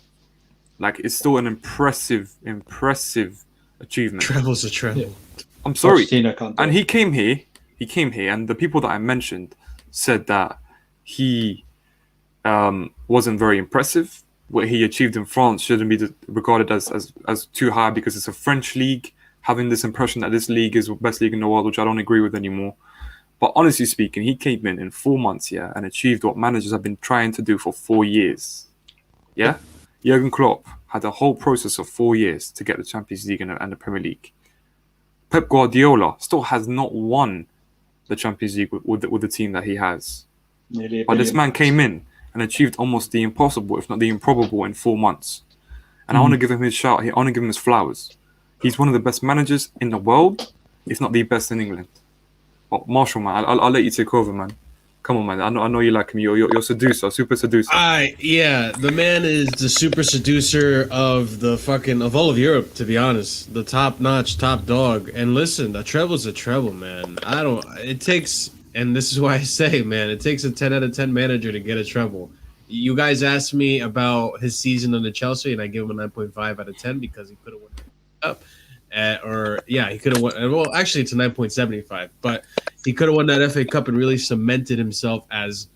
Speaker 1: Like, it's still an impressive achievement.
Speaker 3: Treble's a treble. Yeah.
Speaker 1: I'm sorry. And he came here, and the people that I mentioned said that he wasn't very impressive. What he achieved in France shouldn't be regarded as too high because it's a French league. Having this impression that this league is the best league in the world, which I don't agree with anymore. But honestly speaking, he came in 4 months, yeah, and achieved what managers have been trying to do for 4 years. Yeah? Jurgen Klopp had a whole process of 4 years to get the Champions League and the Premier League. Pep Guardiola still has not won the Champions League with the team that he has. But this man came in and achieved almost the impossible, if not the improbable, in 4 months. And I want to give him his shout. I want to give him his flowers. He's one of the best managers in the world, if not the best in England. Well, Marshall, man, I'll let you take over, man. Come on, man. I know you like him. You're seducer, super seducer.
Speaker 3: Yeah, the man is the super seducer of of all of Europe, to be honest. The top notch, top dog. And listen, a treble's a treble, man. It takes, and this is why I say, man, it takes a 10 out of 10 manager to get a treble. You guys asked me about his season under Chelsea, and I give him a 9.5 out of 10 because he could have won the cup. He could have won. Well, actually, it's a 9.75, but he could have won that FA Cup and really cemented himself as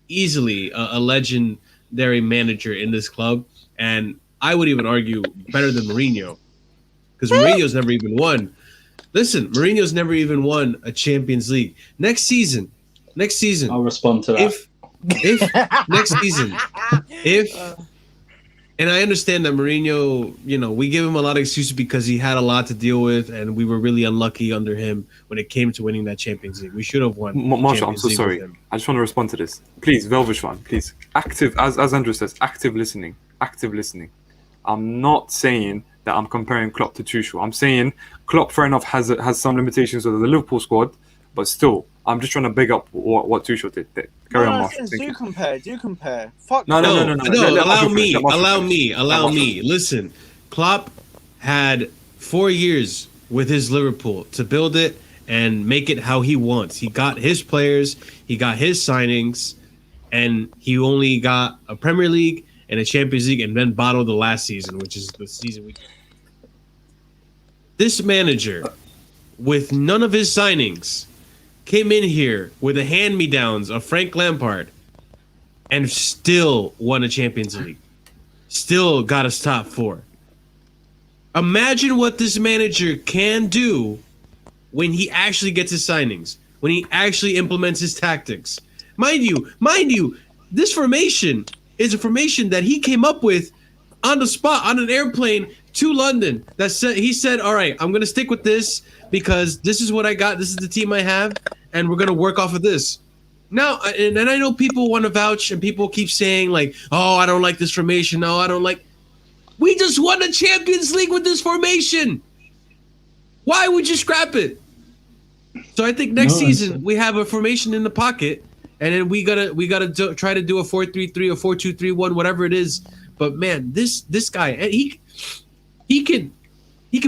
Speaker 3: easily a legendary manager in this club. And I would even argue better than Mourinho, because Mourinho's never even won. Listen, Mourinho's never even won a Champions League. Next season,
Speaker 4: I'll respond to that.
Speaker 3: if next season, and I understand that Mourinho, we give him a lot of excuses because he had a lot to deal with, and we were really unlucky under him when it came to winning that Champions League. We should have won.
Speaker 1: Marshall, I'm so sorry. I just want to respond to this. Please, Velvishwan, please. Active, as Andrew says, active listening. I'm not saying that I'm comparing Klopp to Tuchel. I'm saying Klopp, fair enough, has some limitations with the Liverpool squad, but still, I'm just trying to big up what Tuchel did. Carry on, Marshall.
Speaker 2: Do compare. Fuck.
Speaker 3: No. Allow me. Listen, Klopp had 4 years with his Liverpool to build it and make it how he wants. He got his players, he got his signings, and he only got a Premier League and a Champions League, and then bottled the last season, which is the season we. This manager, with none of his signings, came in here with the hand-me-downs of Frank Lampard and still won a Champions League. Still got us top 4. Imagine what this manager can do when he actually gets his signings, when he actually implements his tactics. Mind you, this formation is a formation that he came up with on the spot, on an airplane to London. He said, all right, I'm going to stick with this because this is what I got. This is the team I have, and we're going to work off of this. Now, and I know people want to vouch, and people keep saying, like, oh, I don't like this formation. No, I don't like. We just won a Champions League with this formation. Why would you scrap it? So I think next season we have a formation in the pocket, and then we gotta try to do a 4-3-3 or 4-2-3-1, whatever it is. But man, this guy, and he can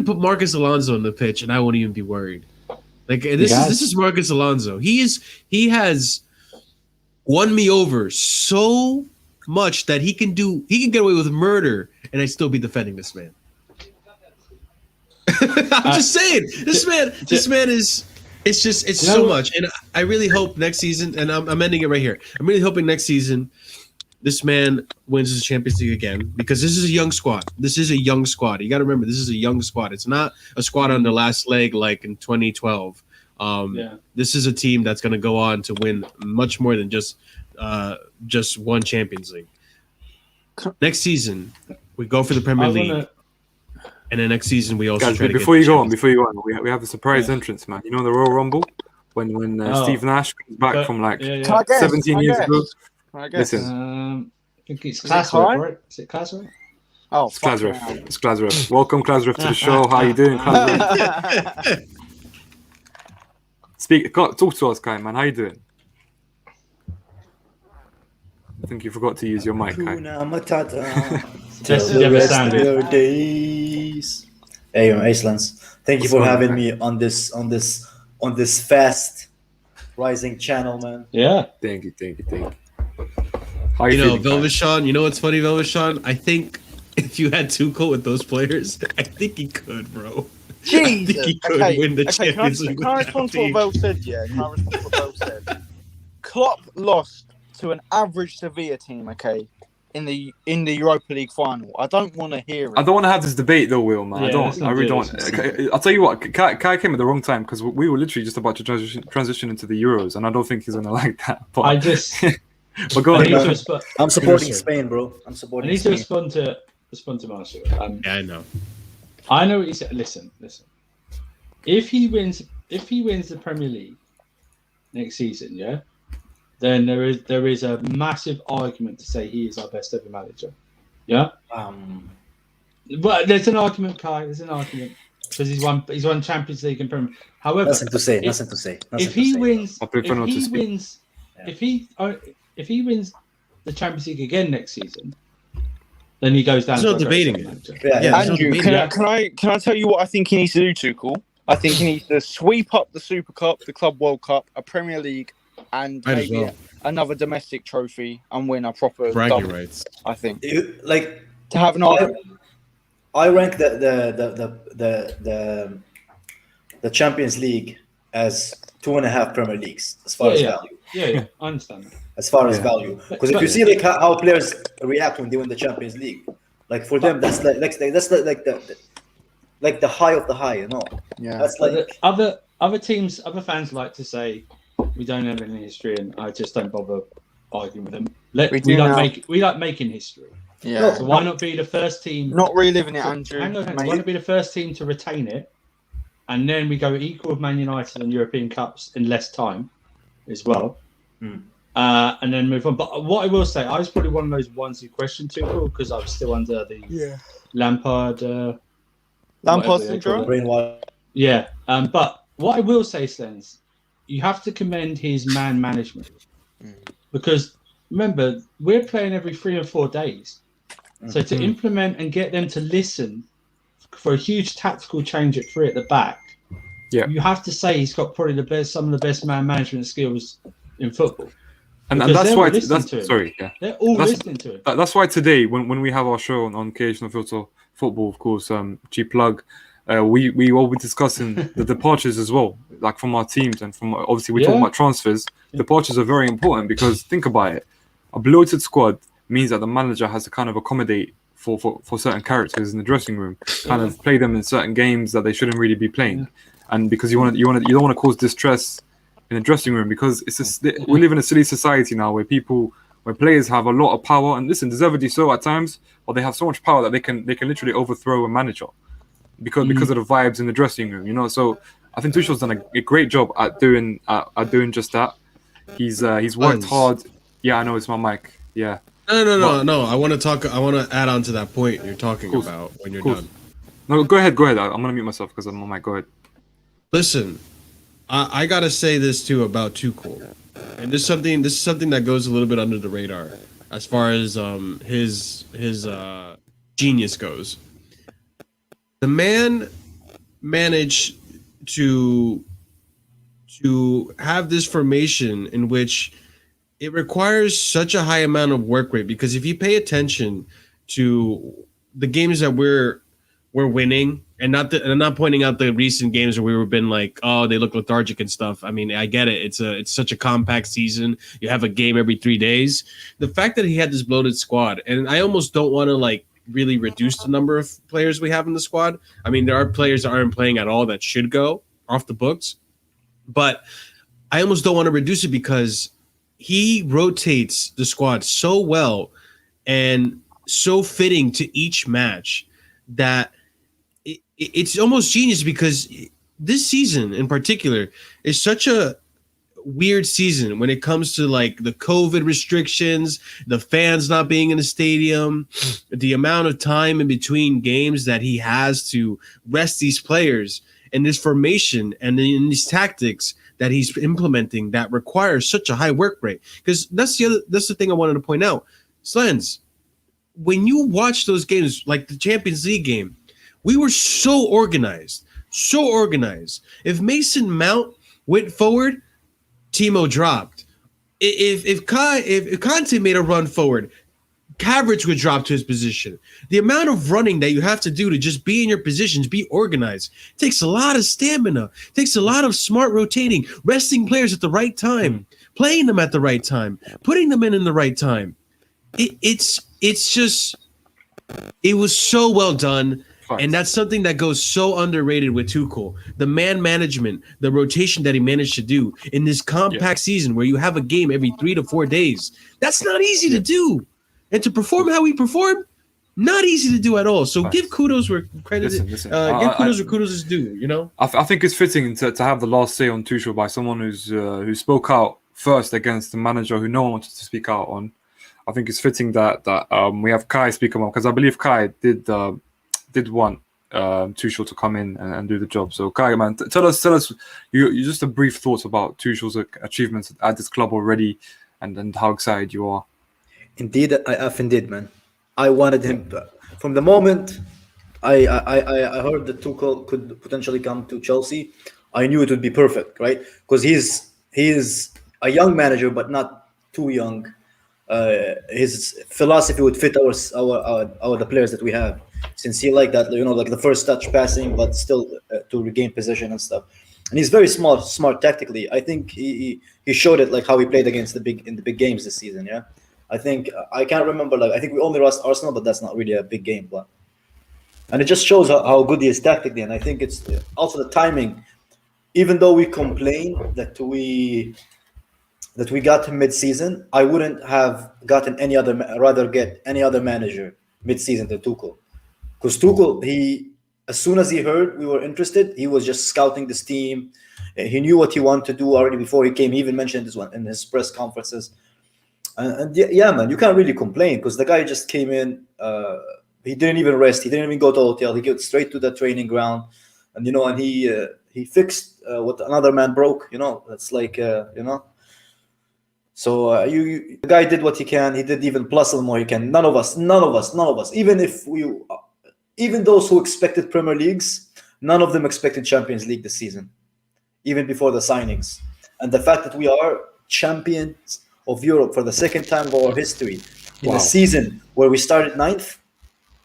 Speaker 3: put Marcus Alonso on the pitch, and I won't even be worried. Like this is Marcus Alonso. He has won me over so much that he can get away with murder, and I still be defending this man. I'm just saying, this man is. It's so much, and I really hope next season. And I'm ending it right here. I'm really hoping next season this man wins the Champions League again, because this is a young squad. You got to remember, this is a young squad. It's not a squad on the last leg like in 2012. This is a team that's going to go on to win much more than just one Champions League. Next season, we go for the Premier League. And then next season we also try to
Speaker 1: before you go on, we have a surprise entrance, man. You know the Royal Rumble when Steve Nash comes back from 17 years ago. Listen,
Speaker 4: I think it's Klasref, right? Is it Klasref?
Speaker 2: Oh,
Speaker 1: it's Klasref. It's Klasref. Welcome, Klasref, to the show. How you doing, Klasref? Talk to us, Kai, man. How you doing? I think you forgot to use your mic, Kai.
Speaker 4: Just never sounded.
Speaker 6: Days. Hey, Icelands. Thank you for having me on this fast rising channel, man.
Speaker 4: Yeah.
Speaker 1: Thank you.
Speaker 3: How you know, Velvishwan, you know what's funny, Velvishwan? I think if you had Tuchel with those players, I think he could, bro.
Speaker 2: Jesus.
Speaker 3: I think he could win the Champions League.
Speaker 2: Can I respond to what Vel said? Yeah. Can I respond to what Vel said? Klopp lost to an average Sevilla team, in the Europa League final. I don't want to hear it.
Speaker 1: I don't want to have this debate though, Will, man. I really don't. I'll tell you what, Kai came at the wrong time because we were literally just about to transition into the Euros, and I don't think he's gonna like that. But but go ahead.
Speaker 6: I'm supporting Spain, bro. I
Speaker 4: need to respond to Marshall.
Speaker 3: Yeah, I know.
Speaker 4: I know what he said. Listen. If he wins the Premier League next season, yeah, then there is a massive argument to say he is our best ever manager. Yeah. But there's an argument, Kai. There's an argument. because he's won Champions League and Premier. However,
Speaker 6: Nothing to say.
Speaker 4: if-
Speaker 6: Nothing to say.
Speaker 4: if he wins,
Speaker 1: I prefer not to speak.
Speaker 4: if he wins the Champions League again next season, then he goes down.
Speaker 3: There's no
Speaker 4: to a
Speaker 3: debating
Speaker 4: great
Speaker 3: it.
Speaker 4: manager.
Speaker 6: Yeah,
Speaker 3: Yeah, there's no
Speaker 2: Andrew,
Speaker 3: debating
Speaker 2: can I tell you what I think he needs to do, Tuchel? I think he needs to sweep up the Super Cup, the Club World Cup, a Premier League, and
Speaker 3: Might as
Speaker 2: maybe
Speaker 3: well.
Speaker 2: another domestic trophy and win a proper
Speaker 3: Bragging
Speaker 2: double.
Speaker 3: rights.
Speaker 2: I think
Speaker 6: Like
Speaker 2: to have an argument.
Speaker 6: I rank the Champions League as 2.5 Premier Leagues as far as value.
Speaker 4: Yeah, I understand.
Speaker 6: As far as
Speaker 1: Yeah.
Speaker 6: value, because if you see like how players react when they win the Champions League, like for them that's like the high of the high, you know.
Speaker 2: Yeah.
Speaker 6: That's
Speaker 4: But
Speaker 6: like
Speaker 4: the other teams, other fans like to say we don't have any history, and I just don't bother arguing with them.
Speaker 2: We
Speaker 4: like making history.
Speaker 2: Yeah.
Speaker 4: So why not be the first team?
Speaker 2: Not reliving it, Andrew.
Speaker 4: Hang on,
Speaker 2: mate.
Speaker 4: why not be the first team to retain it, and then we go equal with Man United and European Cups in less time, as well. And then move on. But what I will say, I was probably one of those ones who questioned Tuchel because I was still under the Lampard whatever they
Speaker 2: syndrome.
Speaker 4: call it.
Speaker 6: brainwash.
Speaker 4: Yeah. But what I will say, Slens, you have to commend his man management because remember we're playing every 3 or 4 days, so to implement and get them to listen for a huge tactical change at 3 at the back.
Speaker 1: Yeah.
Speaker 4: You have to say he's got probably some of the best man management skills in football.
Speaker 1: And
Speaker 4: Because
Speaker 1: that's
Speaker 4: they're
Speaker 1: why.
Speaker 4: all listening to him.
Speaker 1: Sorry, yeah.
Speaker 4: They're all
Speaker 1: That's-
Speaker 4: listening to him.
Speaker 1: That's why today, when we have our show on Occasional Filter Football, of course, cheap plug, we will be discussing the departures as well, like from our teams and from obviously we're talking about transfers. Departures are very important because think about it, a bloated squad means that the manager has to kind of accommodate for certain characters in the dressing room, kind of play them in certain games that they shouldn't really be playing, and because you don't want to cause distress in the dressing room because we live in a silly society now where players have a lot of power and listen, deservedly so at times, or they have so much power that they can literally overthrow a manager because of the vibes in the dressing room, you know. So I think Tuchel's done a great job at doing just that. He's worked hard. Yeah, I know it's my mic. Yeah.
Speaker 3: No. I want to add on to that point you're talking about when you're done.
Speaker 1: No, go ahead. I'm gonna mute myself because I'm on my mic. Go ahead.
Speaker 3: Listen, I gotta say this too about Tuchel, and this is something that goes a little bit under the radar as far as his genius goes. The man managed to have this formation in which it requires such a high amount of work rate, because if you pay attention to the games that we're winning, and I'm not pointing out the recent games where we've been like, oh, they look lethargic and stuff. I mean, I get it. It's such a compact season. You have a game every 3 days. The fact that he had this bloated squad, and I almost don't want to like really reduce the number of players we have in the squad. I mean, there are players that aren't playing at all that should go off the books, but I almost don't want to reduce it because he rotates the squad so well and so fitting to each match that it's almost genius, because this season in particular is such a weird season when it comes to like the COVID restrictions, the fans not being in the stadium, the amount of time in between games that he has to rest these players, and this formation and in these tactics that he's implementing that requires such a high work rate. Because that's the thing I wanted to point out. Slens, when you watch those games, like the Champions League game, we were so organized. If Mason Mount went forward, Timo dropped. If Conte made a run forward, Cavridge would drop to his position. The amount of running that you have to do to just be in your positions, be organized, takes a lot of stamina, takes a lot of smart rotating, resting players at the right time, playing them at the right time, putting them in the right time. It was so well done. And that's something that goes so underrated with Tuchel. The man management, the rotation that he managed to do in this compact season where you have a game every 3 to 4 days. That's not easy to do. And to perform how he performed, not easy to do at all. So give kudos where credit
Speaker 1: Listen.
Speaker 3: give kudos where kudos is due, you know?
Speaker 1: I think it's fitting to have the last say on Tuchel by someone who spoke out first against the manager who no one wanted to speak out on. I think it's fitting that we have Kai speak on, because I believe Kai did want Tuchel to come in and do the job. So, Kai, man, tell us you just a brief thoughts about Tuchel's achievements at this club already, and how excited you are.
Speaker 6: Indeed, I effing did, man. I wanted him from the moment I heard that Tuchel could potentially come to Chelsea. I knew it would be perfect, right? Because he's a young manager, but not too young. His philosophy would fit our the players that we have, since he like that, like the first touch passing, but still to regain possession and stuff. And he's very smart tactically. I think he showed it, like how he played against the big games this season. Yeah, I think I can't remember. Like I think we only lost Arsenal, but that's not really a big game. But and it just shows how good he is tactically. And I think it's also the timing. Even though we complain that we got him mid-season, I wouldn't have gotten rather get any other manager mid-season than Tuchel. Because Tuchel, as soon as he heard we were interested, he was just scouting this team. He knew what he wanted to do already before he came. He even mentioned this one in his press conferences. And yeah, man, you can't really complain because the guy just came in. He didn't even rest. He didn't even go to a hotel. He got straight to the training ground, and and he fixed what another man broke. That's like So the guy did what he can. He did even plus and more he can. None of us. Even those who expected Premier Leagues, none of them expected Champions League this season, even before the signings. And the fact that we are champions of Europe for the second time of our history in a season where we started 9th,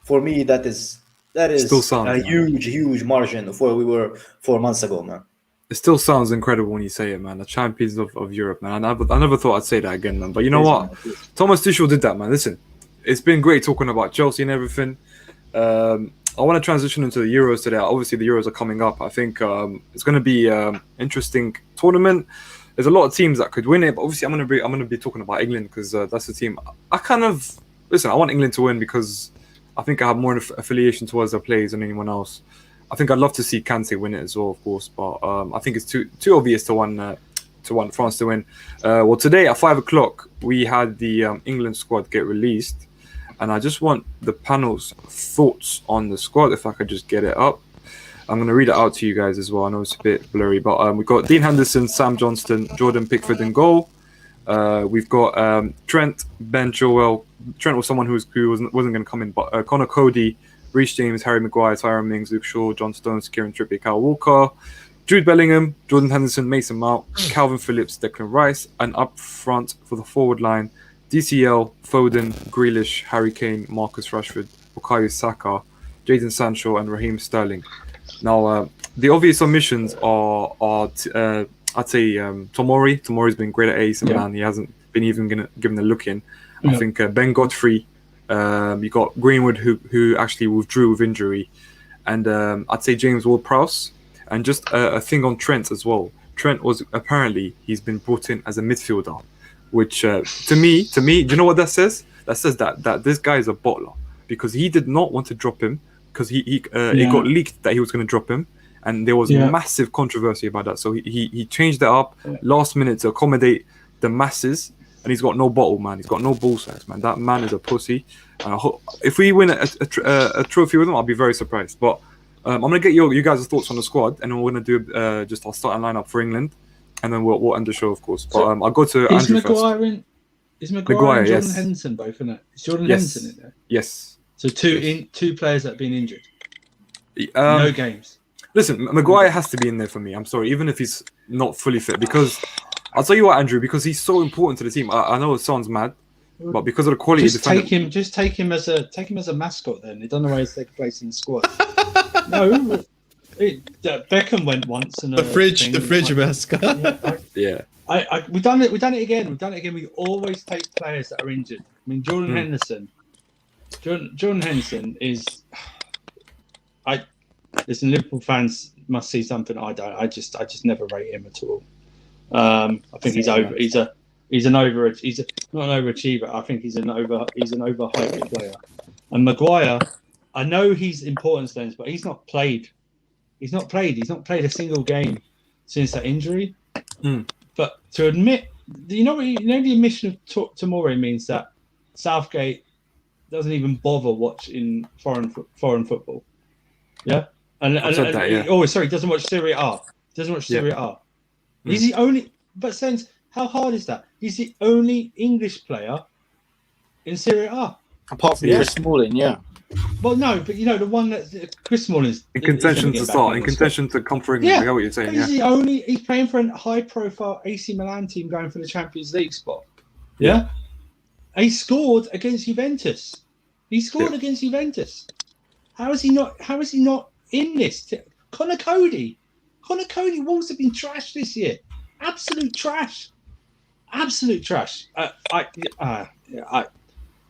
Speaker 6: for me that is
Speaker 1: Still sounds,
Speaker 6: a huge margin of where we were 4 months ago, man.
Speaker 1: It still sounds incredible when you say it, man. The champions of Europe, man. I never thought I'd say that again, man. But you know what? Thomas Tuchel did that, man. Listen, it's been great talking about Chelsea and everything. I want to transition into the Euros today. Obviously, the Euros are coming up. I think it's going to be an interesting tournament. There's a lot of teams that could win it, but obviously, I'm going to be talking about England because that's the team. I want England to win because I think I have more affiliation towards their players than anyone else. I think I'd love to see Kante win it as well, of course, but I think it's too obvious to want France to win. Well, today at 5:00 we had the England squad get released, and I just want the panel's thoughts on the squad. If I could just get it up, I'm going to read it out to you guys as well. I know it's a bit blurry, but we've got Dean Henderson, Sam Johnston, Jordan Pickford in goal. We've got Trent, Ben Chilwell. Trent was someone who wasn't going to come in, but Connor Cody, Reece James, Harry Maguire, Tyrone Mings, Luke Shaw, John Stones, Kieran Trippier, Kyle Walker, Jude Bellingham, Jordan Henderson, Mason Mount, Calvin Phillips, Declan Rice, and up front for the forward line, DCL, Foden, Grealish, Harry Kane, Marcus Rashford, Bukayo Saka, Jadon Sancho, and Raheem Sterling. Now, the obvious omissions are I'd say Tomori. Tomori's been great at AC Milan. He hasn't been even given a look in. I think Ben Godfrey. You got Greenwood, who actually withdrew with injury, and I'd say James Ward-Prowse. And just a thing on Trent as well. Trent he's been brought in as a midfielder, which to me, do you know what that says? That says that this guy is a bottler because he did not want to drop him because it got leaked that he was going to drop him, and there was massive controversy about that. So he changed it up last minute to accommodate the masses. And he's got no bottle, man. He's got no ball size, man. That man is a pussy. And I hope if we win a trophy with him, I'll be very surprised. But I'm gonna get you guys' thoughts on the squad, and then we're gonna do just our starting lineup for England, and then we'll end the show, of course. But I'll go to Andrew first.
Speaker 4: Is Maguire and Jordan
Speaker 1: yes.
Speaker 4: Henderson both in it? Is Jordan Henderson in there?
Speaker 1: Yes.
Speaker 4: So two players that have been injured. No games.
Speaker 1: Listen, Maguire has to be in there for me. I'm sorry, even if he's not fully fit, because I'll tell you what, Andrew, because he's so important to the team. I know it sounds mad, but because of the quality,
Speaker 4: just take him as a mascot. Then it doesn't know where he's taking place in the squad. No, Beckham went once, and
Speaker 3: the fridge mascot.
Speaker 4: We've done it again. We always take players that are injured. I mean, Jordan Henderson. Jordan Henderson is. Listen, Liverpool fans must see something I don't. I just never rate him at all. I think he's not an overachiever. I think he's an overhyped player. And Maguire, I know he's important to them, but he's not played. He's not played a single game since that injury. But to admit, the admission of Tomori means that Southgate doesn't even bother watching foreign football. Yeah,
Speaker 1: I've said that, yeah.
Speaker 4: Oh, sorry, doesn't watch Serie A. Doesn't watch Serie A. He's the only. But Sense, how hard is that? He's the only English player in Serie A.
Speaker 2: Apart from Chris Smalling, yeah.
Speaker 4: Well, no, but the one that Chris Smalling's
Speaker 1: in contention to start, in contention to come for England. I get what you're saying.
Speaker 4: He's the only. He's playing for a high-profile AC Milan team going for the Champions League spot. Yeah, and he scored against Juventus. He scored against Juventus. How is he not? How is he not in this? Connor Cody. Wolves have been trash this year. Absolute trash. Absolute trash.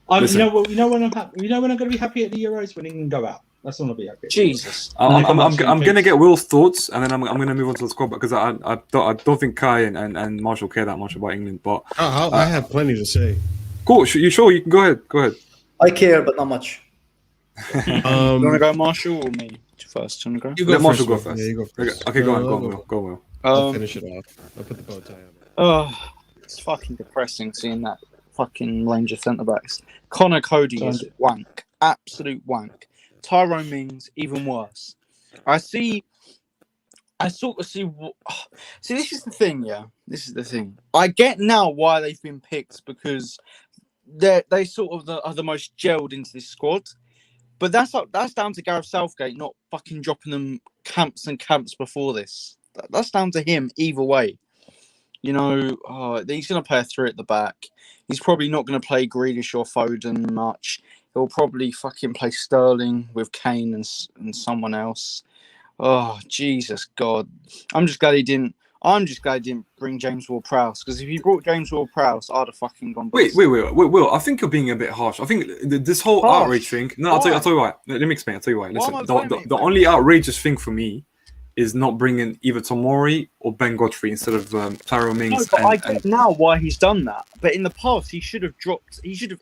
Speaker 1: Listen.
Speaker 4: You know when I'm happy. You know when I'm going to be happy at the Euros when England go out. That's when I'll be happy.
Speaker 2: Jesus.
Speaker 1: I'm going to get Will's thoughts, and then I'm going to move on to the squad because I don't think Kai and Marshall care that much about England. But
Speaker 3: I have plenty to say.
Speaker 1: Cool. You sure? You can go ahead. Go ahead.
Speaker 6: I care, but not much.
Speaker 2: You want to go Marshall or me first? You want to go?
Speaker 3: You go
Speaker 1: Let Marshall
Speaker 3: first,
Speaker 1: go
Speaker 3: Will.
Speaker 1: first.
Speaker 3: Yeah, you go first.
Speaker 1: Okay, go on. Go on, Will.
Speaker 3: I'll finish it off. I'll put the bow tie on.
Speaker 2: Oh, it's fucking depressing seeing that fucking range of centre backs. Connor Cody is wank, absolute wank. Tyrone Mings even worse. I sort of see. See, this is the thing. Yeah, this is the thing. I get now why they've been picked because they sort of are the most gelled into this squad. But that's down to Gareth Southgate not fucking dropping them camps and camps before this. That's down to him either way. He's going to play a 3 at the back. He's probably not going to play Grealish or Foden much. He'll probably fucking play Sterling with Kane and someone else. Oh, Jesus God. I'm just glad he didn't bring James Ward-Prowse, because if he brought James Ward-Prowse, I'd have fucking gone.
Speaker 1: Wait, Will. I think you're being a bit harsh. I think this whole outrage thing. No, I'll tell you why. Let me explain. I'll tell you why. Listen, the only outrageous thing for me is not bringing either Tomori or Ben Godfrey instead of Tyrone Mings.
Speaker 2: No, but I get now why he's done that. But in the past, he should have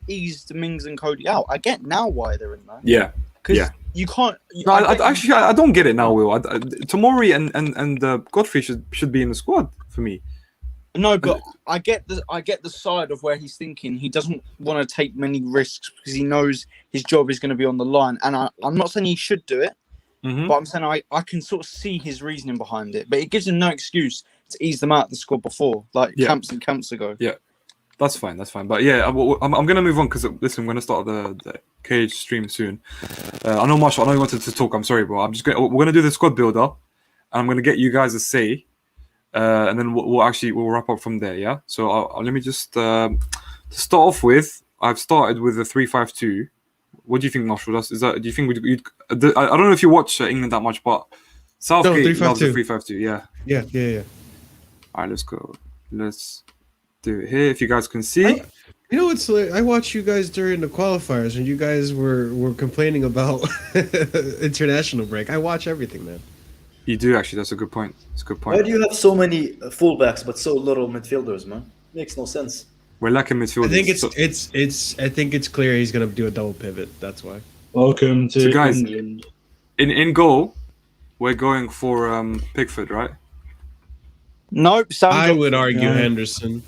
Speaker 2: eased Mings and Cody out. I get now why they're in there.
Speaker 1: Yeah.
Speaker 2: Because you can't.
Speaker 1: No, I don't get it now, Will. Tomori and Godfrey should be in the squad for me.
Speaker 2: No, but I get the side of where he's thinking he doesn't want to take many risks because he knows his job is going to be on the line. And I'm not saying he should do it, but I'm saying I can sort of see his reasoning behind it. But it gives him no excuse to ease them out of the squad before, camps and camps ago.
Speaker 1: Yeah, that's fine. But yeah, I'm going to move on because listen, I'm going to start the Cage stream soon. I know Marshall, I know you wanted to talk. I'm sorry, bro. We're going to do the squad builder, and I'm going to get you guys a say. And then we'll wrap up from there, yeah. So let me just to start off with. I've started with the 3-5-2. What do you think, Marshall? Do you think I don't know if you watch England that much, but Southgate loves the 3-5-2. Yeah. All right, let's go. Let's do it here. If you guys can see,
Speaker 3: It's like I watched you guys during the qualifiers, and you guys were complaining about international break. I watch everything, man.
Speaker 1: You do actually. That's a good point.
Speaker 6: Why do you have so many fullbacks but so little midfielders, man? Makes no sense.
Speaker 1: We're lacking midfielders.
Speaker 3: I think it's clear he's gonna do a double pivot. That's why.
Speaker 4: Welcome to
Speaker 1: guys,
Speaker 4: England.
Speaker 1: In goal, we're going for Pickford, right?
Speaker 2: Nope.
Speaker 3: I would argue Henderson.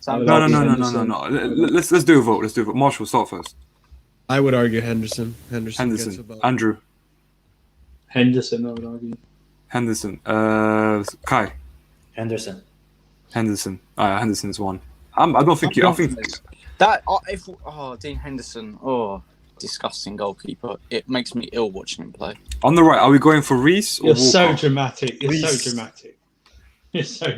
Speaker 1: No. Let's do a vote. Marshall, start first.
Speaker 3: I would argue Henderson. Henderson.
Speaker 1: Andrew.
Speaker 4: Henderson, I would argue.
Speaker 1: Henderson. Kai.
Speaker 6: Henderson.
Speaker 1: Henderson is one. I don't think you. I think
Speaker 2: that Dean Henderson. Oh, disgusting goalkeeper. It makes me ill watching him play.
Speaker 1: On the right, are we going for Reece or
Speaker 4: You're
Speaker 1: Walker?
Speaker 4: so dramatic. You're so dramatic.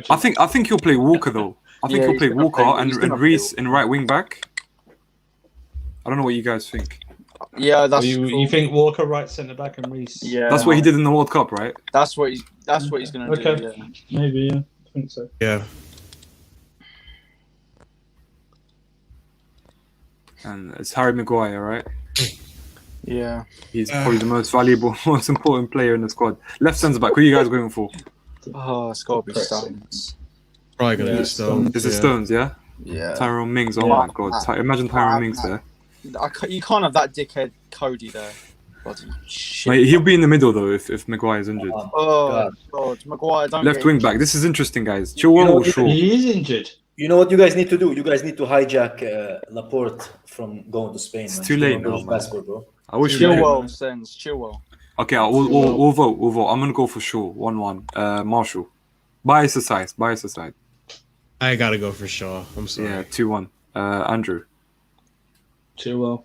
Speaker 1: I think he'll play Walker though. I think he'll play Walker and Reece in right wing back. I don't know what you guys think.
Speaker 2: Yeah, that's
Speaker 4: you think Walker right centre back and Reece?
Speaker 2: Yeah,
Speaker 1: that's what he did in the World Cup, right?
Speaker 2: That's what he's going to do. Yeah.
Speaker 4: Maybe. Yeah, I think so.
Speaker 3: Yeah.
Speaker 1: And it's Harry Maguire, right?
Speaker 2: Yeah.
Speaker 1: He's probably the most valuable, most important player in the squad. Left centre back. Who are you guys going for?
Speaker 2: Oh, it's got to be Stones.
Speaker 3: Probably gonna be Stones.
Speaker 1: Is it Stones? Yeah.
Speaker 2: Yeah.
Speaker 1: Tyrone Mings. Oh my God! Imagine Tyrone Mings there.
Speaker 2: You can't have that dickhead Cody there. Bloody shit.
Speaker 1: Mate, he'll be in the middle though if Maguire's injured.
Speaker 2: Oh God, Maguire.
Speaker 1: Left wing back. This is interesting, guys. Chilwell or Shaw?
Speaker 4: He is injured.
Speaker 6: You know what you guys need to do? You guys need to hijack Laporte from going to Spain.
Speaker 1: It's too late now, man.
Speaker 6: Passport, bro.
Speaker 1: I wish
Speaker 2: Chilwell sends Chilwell.
Speaker 1: Okay, we'll vote. We'll vote. I'm gonna go for Shaw. 1-1. Marshall. Bias aside.
Speaker 3: I gotta go for Shaw. I'm sorry.
Speaker 1: Yeah, 2-1. Andrew.
Speaker 4: Chilwell.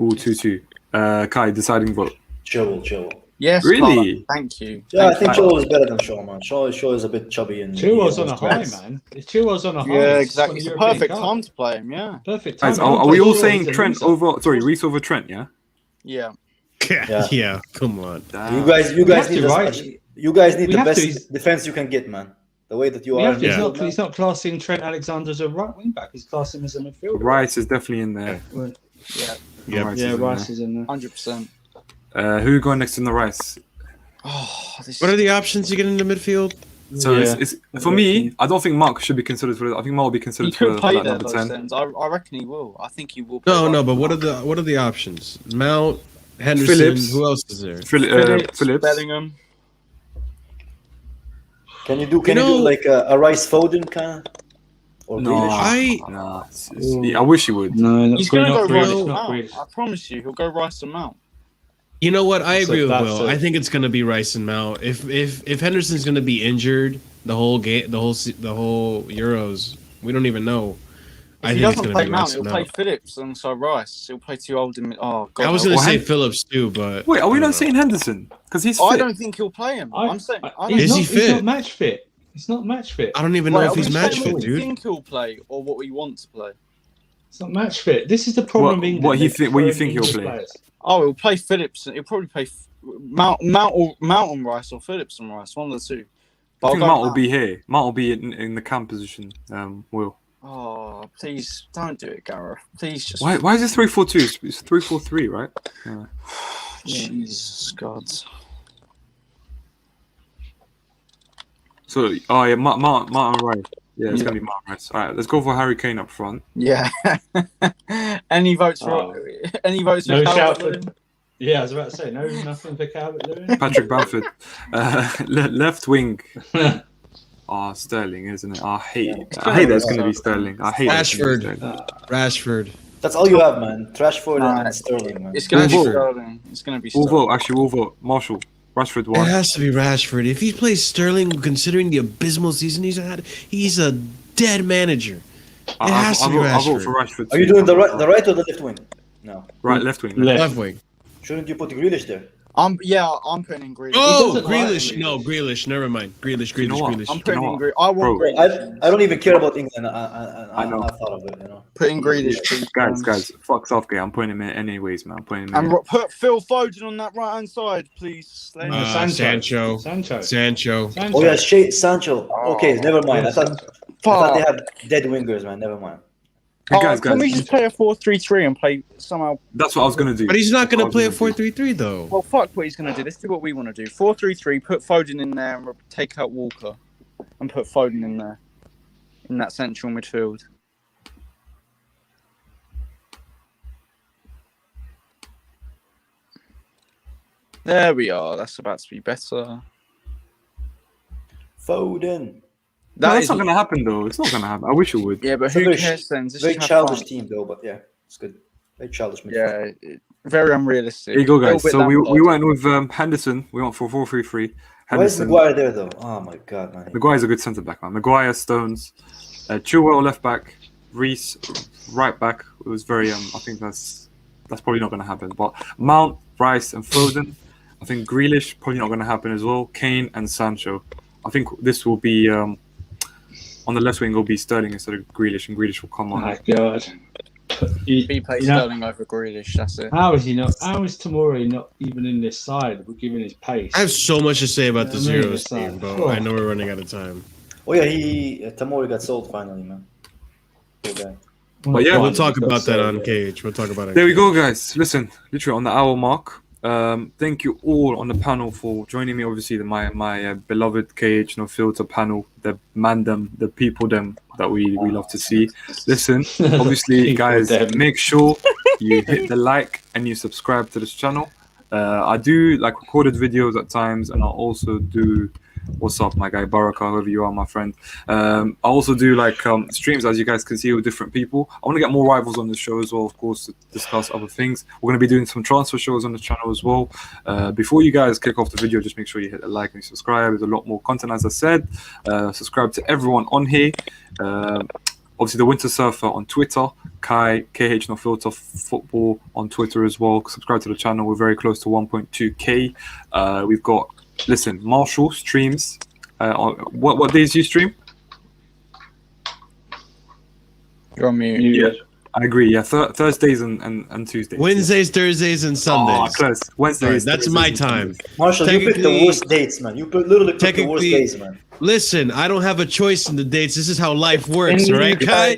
Speaker 1: Ooh, 2-2. Kai, deciding vote.
Speaker 6: Chilwell.
Speaker 2: Yes,
Speaker 1: Really?
Speaker 2: Carla, thank you.
Speaker 6: Yeah, I
Speaker 2: Thank
Speaker 6: think
Speaker 2: you.
Speaker 6: Chilwell is better than Shaw, man. Shaw is a bit chubby and
Speaker 4: Chilwell's
Speaker 6: he
Speaker 4: on a
Speaker 6: almost
Speaker 4: high,
Speaker 6: cracks.
Speaker 4: man. Chilwell's on a high.
Speaker 2: Yeah,
Speaker 4: He's
Speaker 2: exactly.
Speaker 4: won
Speaker 2: It's
Speaker 4: the
Speaker 2: a
Speaker 4: European
Speaker 2: perfect
Speaker 4: Cup.
Speaker 2: time to play him. Yeah.
Speaker 4: Perfect time.
Speaker 1: Guys, are we all saying
Speaker 4: He's a
Speaker 1: Trent
Speaker 4: loser.
Speaker 1: over? Sorry, Reece over Trent. Yeah.
Speaker 2: Yeah.
Speaker 6: Yeah.
Speaker 3: Come on.
Speaker 6: You guys
Speaker 4: We have
Speaker 6: need
Speaker 4: to,
Speaker 6: as
Speaker 4: right?
Speaker 6: much. You guys need
Speaker 4: We
Speaker 6: the
Speaker 4: have to,
Speaker 6: best
Speaker 4: he's-
Speaker 6: defense you can get, man. The way that you
Speaker 4: We
Speaker 6: are.
Speaker 4: have to.
Speaker 6: in
Speaker 3: Yeah.
Speaker 6: midfield, man.
Speaker 4: He's not classing Trent Alexander as a right wing back. He's classing him as a midfielder.
Speaker 1: Rice is definitely in there.
Speaker 2: Yeah.
Speaker 3: Yep.
Speaker 1: Rice
Speaker 4: Yeah,
Speaker 1: is in
Speaker 4: Rice is in there.
Speaker 2: 100%.
Speaker 1: there. Who going next in the Rice?
Speaker 2: Oh, this
Speaker 3: What are the options to get into midfield?
Speaker 1: So
Speaker 4: Yeah.
Speaker 1: it's for me. I don't think Mark should be considered for. I think Mark will be
Speaker 2: he
Speaker 1: considered
Speaker 2: could
Speaker 1: for
Speaker 2: play
Speaker 1: that
Speaker 2: there
Speaker 1: number
Speaker 2: those
Speaker 1: 10.
Speaker 2: sense. I reckon he will. I think he will. Play
Speaker 3: No,
Speaker 2: right.
Speaker 3: no. But what are the options? Mount, Henderson.
Speaker 1: Phillips.
Speaker 3: Who else is there?
Speaker 1: Phillips.
Speaker 2: Bellingham.
Speaker 6: Can you do
Speaker 3: know-
Speaker 6: like a Rice Foden kind of? Or
Speaker 1: No,
Speaker 6: Grealish?
Speaker 1: nah. I wish he would.
Speaker 4: No, not
Speaker 2: He's going to go
Speaker 4: Grealish,
Speaker 2: Rice and
Speaker 4: not
Speaker 2: Mount.
Speaker 4: Grealish.
Speaker 2: I promise you, he'll go Rice and Mount.
Speaker 3: You know what? I agree with
Speaker 4: that's
Speaker 3: Will.
Speaker 4: it.
Speaker 3: I think it's gonna be Rice and Mount. If Henderson's gonna be injured the whole game, the whole Euros, we don't even know.
Speaker 2: If
Speaker 3: I
Speaker 2: he
Speaker 3: think it's
Speaker 2: doesn't
Speaker 3: gonna
Speaker 2: play
Speaker 3: be
Speaker 2: Mount,
Speaker 3: Rice
Speaker 2: he'll
Speaker 3: and
Speaker 2: play
Speaker 3: Mount.
Speaker 2: Phillips alongside Rice. He'll play two old. Oh God.
Speaker 3: I was gonna
Speaker 1: Well,
Speaker 3: say
Speaker 1: Hen-
Speaker 3: Phillips too, but
Speaker 1: Wait, are we
Speaker 3: I don't
Speaker 1: not
Speaker 3: know.
Speaker 1: saying Henderson? Because he's fit.
Speaker 2: I don't think he'll play him. I'm saying. I don't
Speaker 3: Is he
Speaker 4: He's
Speaker 3: fit?
Speaker 4: not match fit. He's not match fit.
Speaker 3: I don't even know
Speaker 2: Wait,
Speaker 3: if
Speaker 2: are we
Speaker 3: he's
Speaker 2: saying
Speaker 3: match
Speaker 2: what
Speaker 3: fit,
Speaker 2: we
Speaker 3: dude.
Speaker 2: think he'll play or what we want to play?
Speaker 4: It's not match fit. This is the problem.
Speaker 1: What-
Speaker 4: of England.
Speaker 1: what you
Speaker 4: They're
Speaker 1: think- what you
Speaker 4: throwing
Speaker 1: think he'll
Speaker 4: English
Speaker 1: play?
Speaker 4: players.
Speaker 2: Oh, he'll play Phillips. He'll probably play Mount on Rice or Phillips on Rice. One of the two. But
Speaker 1: I
Speaker 2: I'll
Speaker 1: think
Speaker 2: go
Speaker 1: Mount will be here. Mount will be in the cam position. Will.
Speaker 2: Oh, please don't do it, Gareth. Please just.
Speaker 1: Why is this 3-4-2? It's 3-4-3, right? Yeah.
Speaker 2: Jesus God.
Speaker 1: So, oh yeah, Martin Rice. Yeah, it's gonna be Martin Rice. All right, let's go for Harry Kane up front.
Speaker 2: Yeah. Any votes for? Any votes for?
Speaker 4: No shout
Speaker 2: Calvert-Lewin?
Speaker 4: for. Yeah, I was about to say nothing for Calvert-Lewin.
Speaker 1: Patrick Bamford. Left wing. Oh, Sterling, isn't it? I hate that it's gonna be Sterling. I hate that it's gonna be
Speaker 3: Rashford.
Speaker 1: Sterling.
Speaker 3: Rashford.
Speaker 6: That's all you have, man. Rashford
Speaker 2: Nah,
Speaker 6: and Sterling, man.
Speaker 2: It's gonna be
Speaker 1: We'll vote.
Speaker 2: Sterling. It's gonna be
Speaker 1: We'll
Speaker 2: Sterling.
Speaker 1: vote. Actually, we'll vote. Marshall. Rashford
Speaker 3: It
Speaker 1: one.
Speaker 3: has to be Rashford. If he plays Sterling, considering the abysmal season he's had, he's a dead manager. It has to be
Speaker 1: I'll vote
Speaker 3: Rashford.
Speaker 1: for Rashford.
Speaker 6: Are you
Speaker 1: too.
Speaker 6: doing the right or the left wing? No.
Speaker 1: Right, left wing.
Speaker 3: Left wing.
Speaker 6: Shouldn't you put Grealish there?
Speaker 2: I'm putting in Grealish.
Speaker 3: Oh,
Speaker 4: doesn't like
Speaker 3: Grealish.
Speaker 4: Grealish.
Speaker 3: No, Grealish. Never mind. Grealish.
Speaker 1: You know what?
Speaker 3: Grealish.
Speaker 2: I'm
Speaker 1: You
Speaker 2: putting
Speaker 1: know
Speaker 2: in
Speaker 1: what?
Speaker 2: Grealish. I want
Speaker 1: Bro,
Speaker 2: Grealish.
Speaker 6: I don't even care about England. I
Speaker 1: know.
Speaker 6: thought of it, you know.
Speaker 2: Put in Grealish, please.
Speaker 1: Guys, fuck Southgate. I'm putting him in anyways, man. I'm putting him in.
Speaker 2: And put Phil Foden on that right hand side, please.
Speaker 3: Sancho.
Speaker 4: Sancho.
Speaker 6: Oh yeah, Sancho. Okay, never mind. I thought they had dead wingers, man. Never mind.
Speaker 1: Hey, guys,
Speaker 2: Can we just play a 4-3-3 and play somehow?
Speaker 1: That's what I was gonna do.
Speaker 3: But he's not going to
Speaker 1: That's
Speaker 3: play a
Speaker 1: what I was gonna
Speaker 3: 4-3-3 though.
Speaker 2: Well, fuck what he's going to do. Let's do what we want to do. 4-3-3, put Foden in there and take out Walker and put Foden in there in that central midfield. There we are. That's about to be better.
Speaker 6: Foden.
Speaker 1: No,
Speaker 2: That
Speaker 1: that's
Speaker 2: is
Speaker 1: not gonna happen though. It's not gonna happen. I wish it would.
Speaker 2: yeah, but
Speaker 6: It's a
Speaker 2: who
Speaker 6: very
Speaker 2: cares then? Just
Speaker 6: Very
Speaker 2: have
Speaker 6: childish
Speaker 2: fun.
Speaker 6: team though, but yeah, it's good. Very childish midfield.
Speaker 2: Yeah, very unrealistic.
Speaker 1: Here you go,
Speaker 2: Little
Speaker 1: guys.
Speaker 2: bit
Speaker 1: So we
Speaker 2: Lampard.
Speaker 1: went with Henderson. We went for 4-3-3.
Speaker 6: Why is
Speaker 1: Henderson.
Speaker 6: Maguire there though? Oh my god, man.
Speaker 1: Maguire's a good centre back, man. Maguire, Stones, Chilwell left back, Reece right back. It was very I think that's probably not going to happen. But Mount, Rice, and Foden. I think Grealish probably not going to happen as well. Kane and Sancho. I think this will be on the left wing. Will be Sterling instead of Grealish, and Grealish will come
Speaker 4: Oh
Speaker 1: on.
Speaker 4: my god.
Speaker 2: He plays
Speaker 4: You know-
Speaker 2: Sterling over Grealish. That's it.
Speaker 4: How is he not? How is Tomori not even in this side? We're giving his pace.
Speaker 3: I have so much to say about the
Speaker 4: Yeah, I mean,
Speaker 3: Zeros
Speaker 4: it's like-
Speaker 3: team, but I know we're running out of time.
Speaker 6: Oh yeah, Tamori got sold finally, man. Poor guy.
Speaker 1: But yeah,
Speaker 3: We'll talk about that on Cage. We'll talk about it.
Speaker 1: There we go, guys. Listen, literally on the hour mark. Thank you all on the panel for joining me. Obviously, my beloved Cage No Filter panel, the the people them that we love to see. Listen, obviously,
Speaker 4: People
Speaker 1: guys,
Speaker 4: them.
Speaker 1: make sure you hit the like and you subscribe to this channel. I do like recorded videos at times, and I also do. What's up, my guy Baraka, whoever you are, my friend. I also do like streams, as you guys can see, with different people. I want to get more rivals on the show as well, of course, to discuss other things. We're going to be doing some transfer shows on the channel as well. Before you guys kick off the video, just make sure you hit the like and subscribe. There's a lot more content, as I said. Subscribe to everyone on here. Obviously, the Winter Surfer on Twitter, Kai, KH No Filter Football on Twitter as well. Subscribe to the channel. We're very close to 1.2K. We've got, listen, Marshall streams. What days do you stream?
Speaker 2: You're on mute.
Speaker 1: Yeah, I agree. Yeah, Thursdays and Tuesdays.
Speaker 3: Wednesdays, Thursdays, and Sundays.
Speaker 1: Oh, close. Wednesdays.
Speaker 3: That's
Speaker 1: Thursdays,
Speaker 3: my
Speaker 1: and
Speaker 3: time.
Speaker 1: Sundays.
Speaker 6: Marshall, you picked the
Speaker 3: Technically-
Speaker 6: worst dates, man. You literally picked the worst
Speaker 3: Technically-
Speaker 6: days, man.
Speaker 3: Listen, I don't have a choice in the dates. This is how life works,
Speaker 2: In the
Speaker 3: right,
Speaker 2: UK.
Speaker 3: Kai?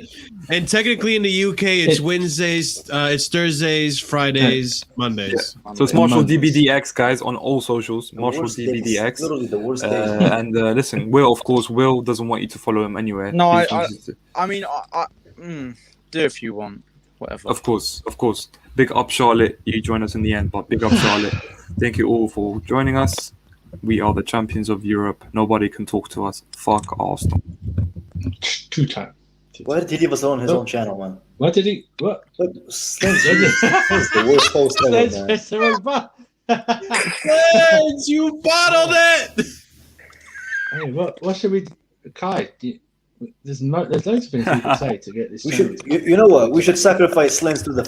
Speaker 3: And technically in the UK, it's Wednesdays, it's Thursdays, Fridays, Mondays.
Speaker 1: So it's Marshall
Speaker 5: Mondays.
Speaker 1: DBDX, guys, on all socials.
Speaker 6: The
Speaker 1: Marshall
Speaker 6: worst days.
Speaker 1: DBDX.
Speaker 6: Literally the worst days.
Speaker 1: And listen, Will, of course, Will doesn't want you to follow him anywhere.
Speaker 2: No,
Speaker 1: He's just-
Speaker 2: I mean, do if you want, whatever.
Speaker 1: Of course. Big up, Charlotte. You joined us in the end, but big up, Charlotte. Thank you all for joining us. We are the champions of Europe. Nobody can talk to us. Fuck Arsenal.
Speaker 5: 2 times.
Speaker 6: Why did he leave us alone on his own channel, man?
Speaker 5: What did he? What?
Speaker 6: Look, Slins, Slins, the worst host ever,
Speaker 5: Let's
Speaker 6: man.
Speaker 5: press the wrong button.
Speaker 3: Yes, you bottled it.
Speaker 5: Hey, what should we do? Kai, there's loads of things we can say to get this.
Speaker 6: We
Speaker 5: channel
Speaker 6: should, you know what? We should sacrifice Slins to the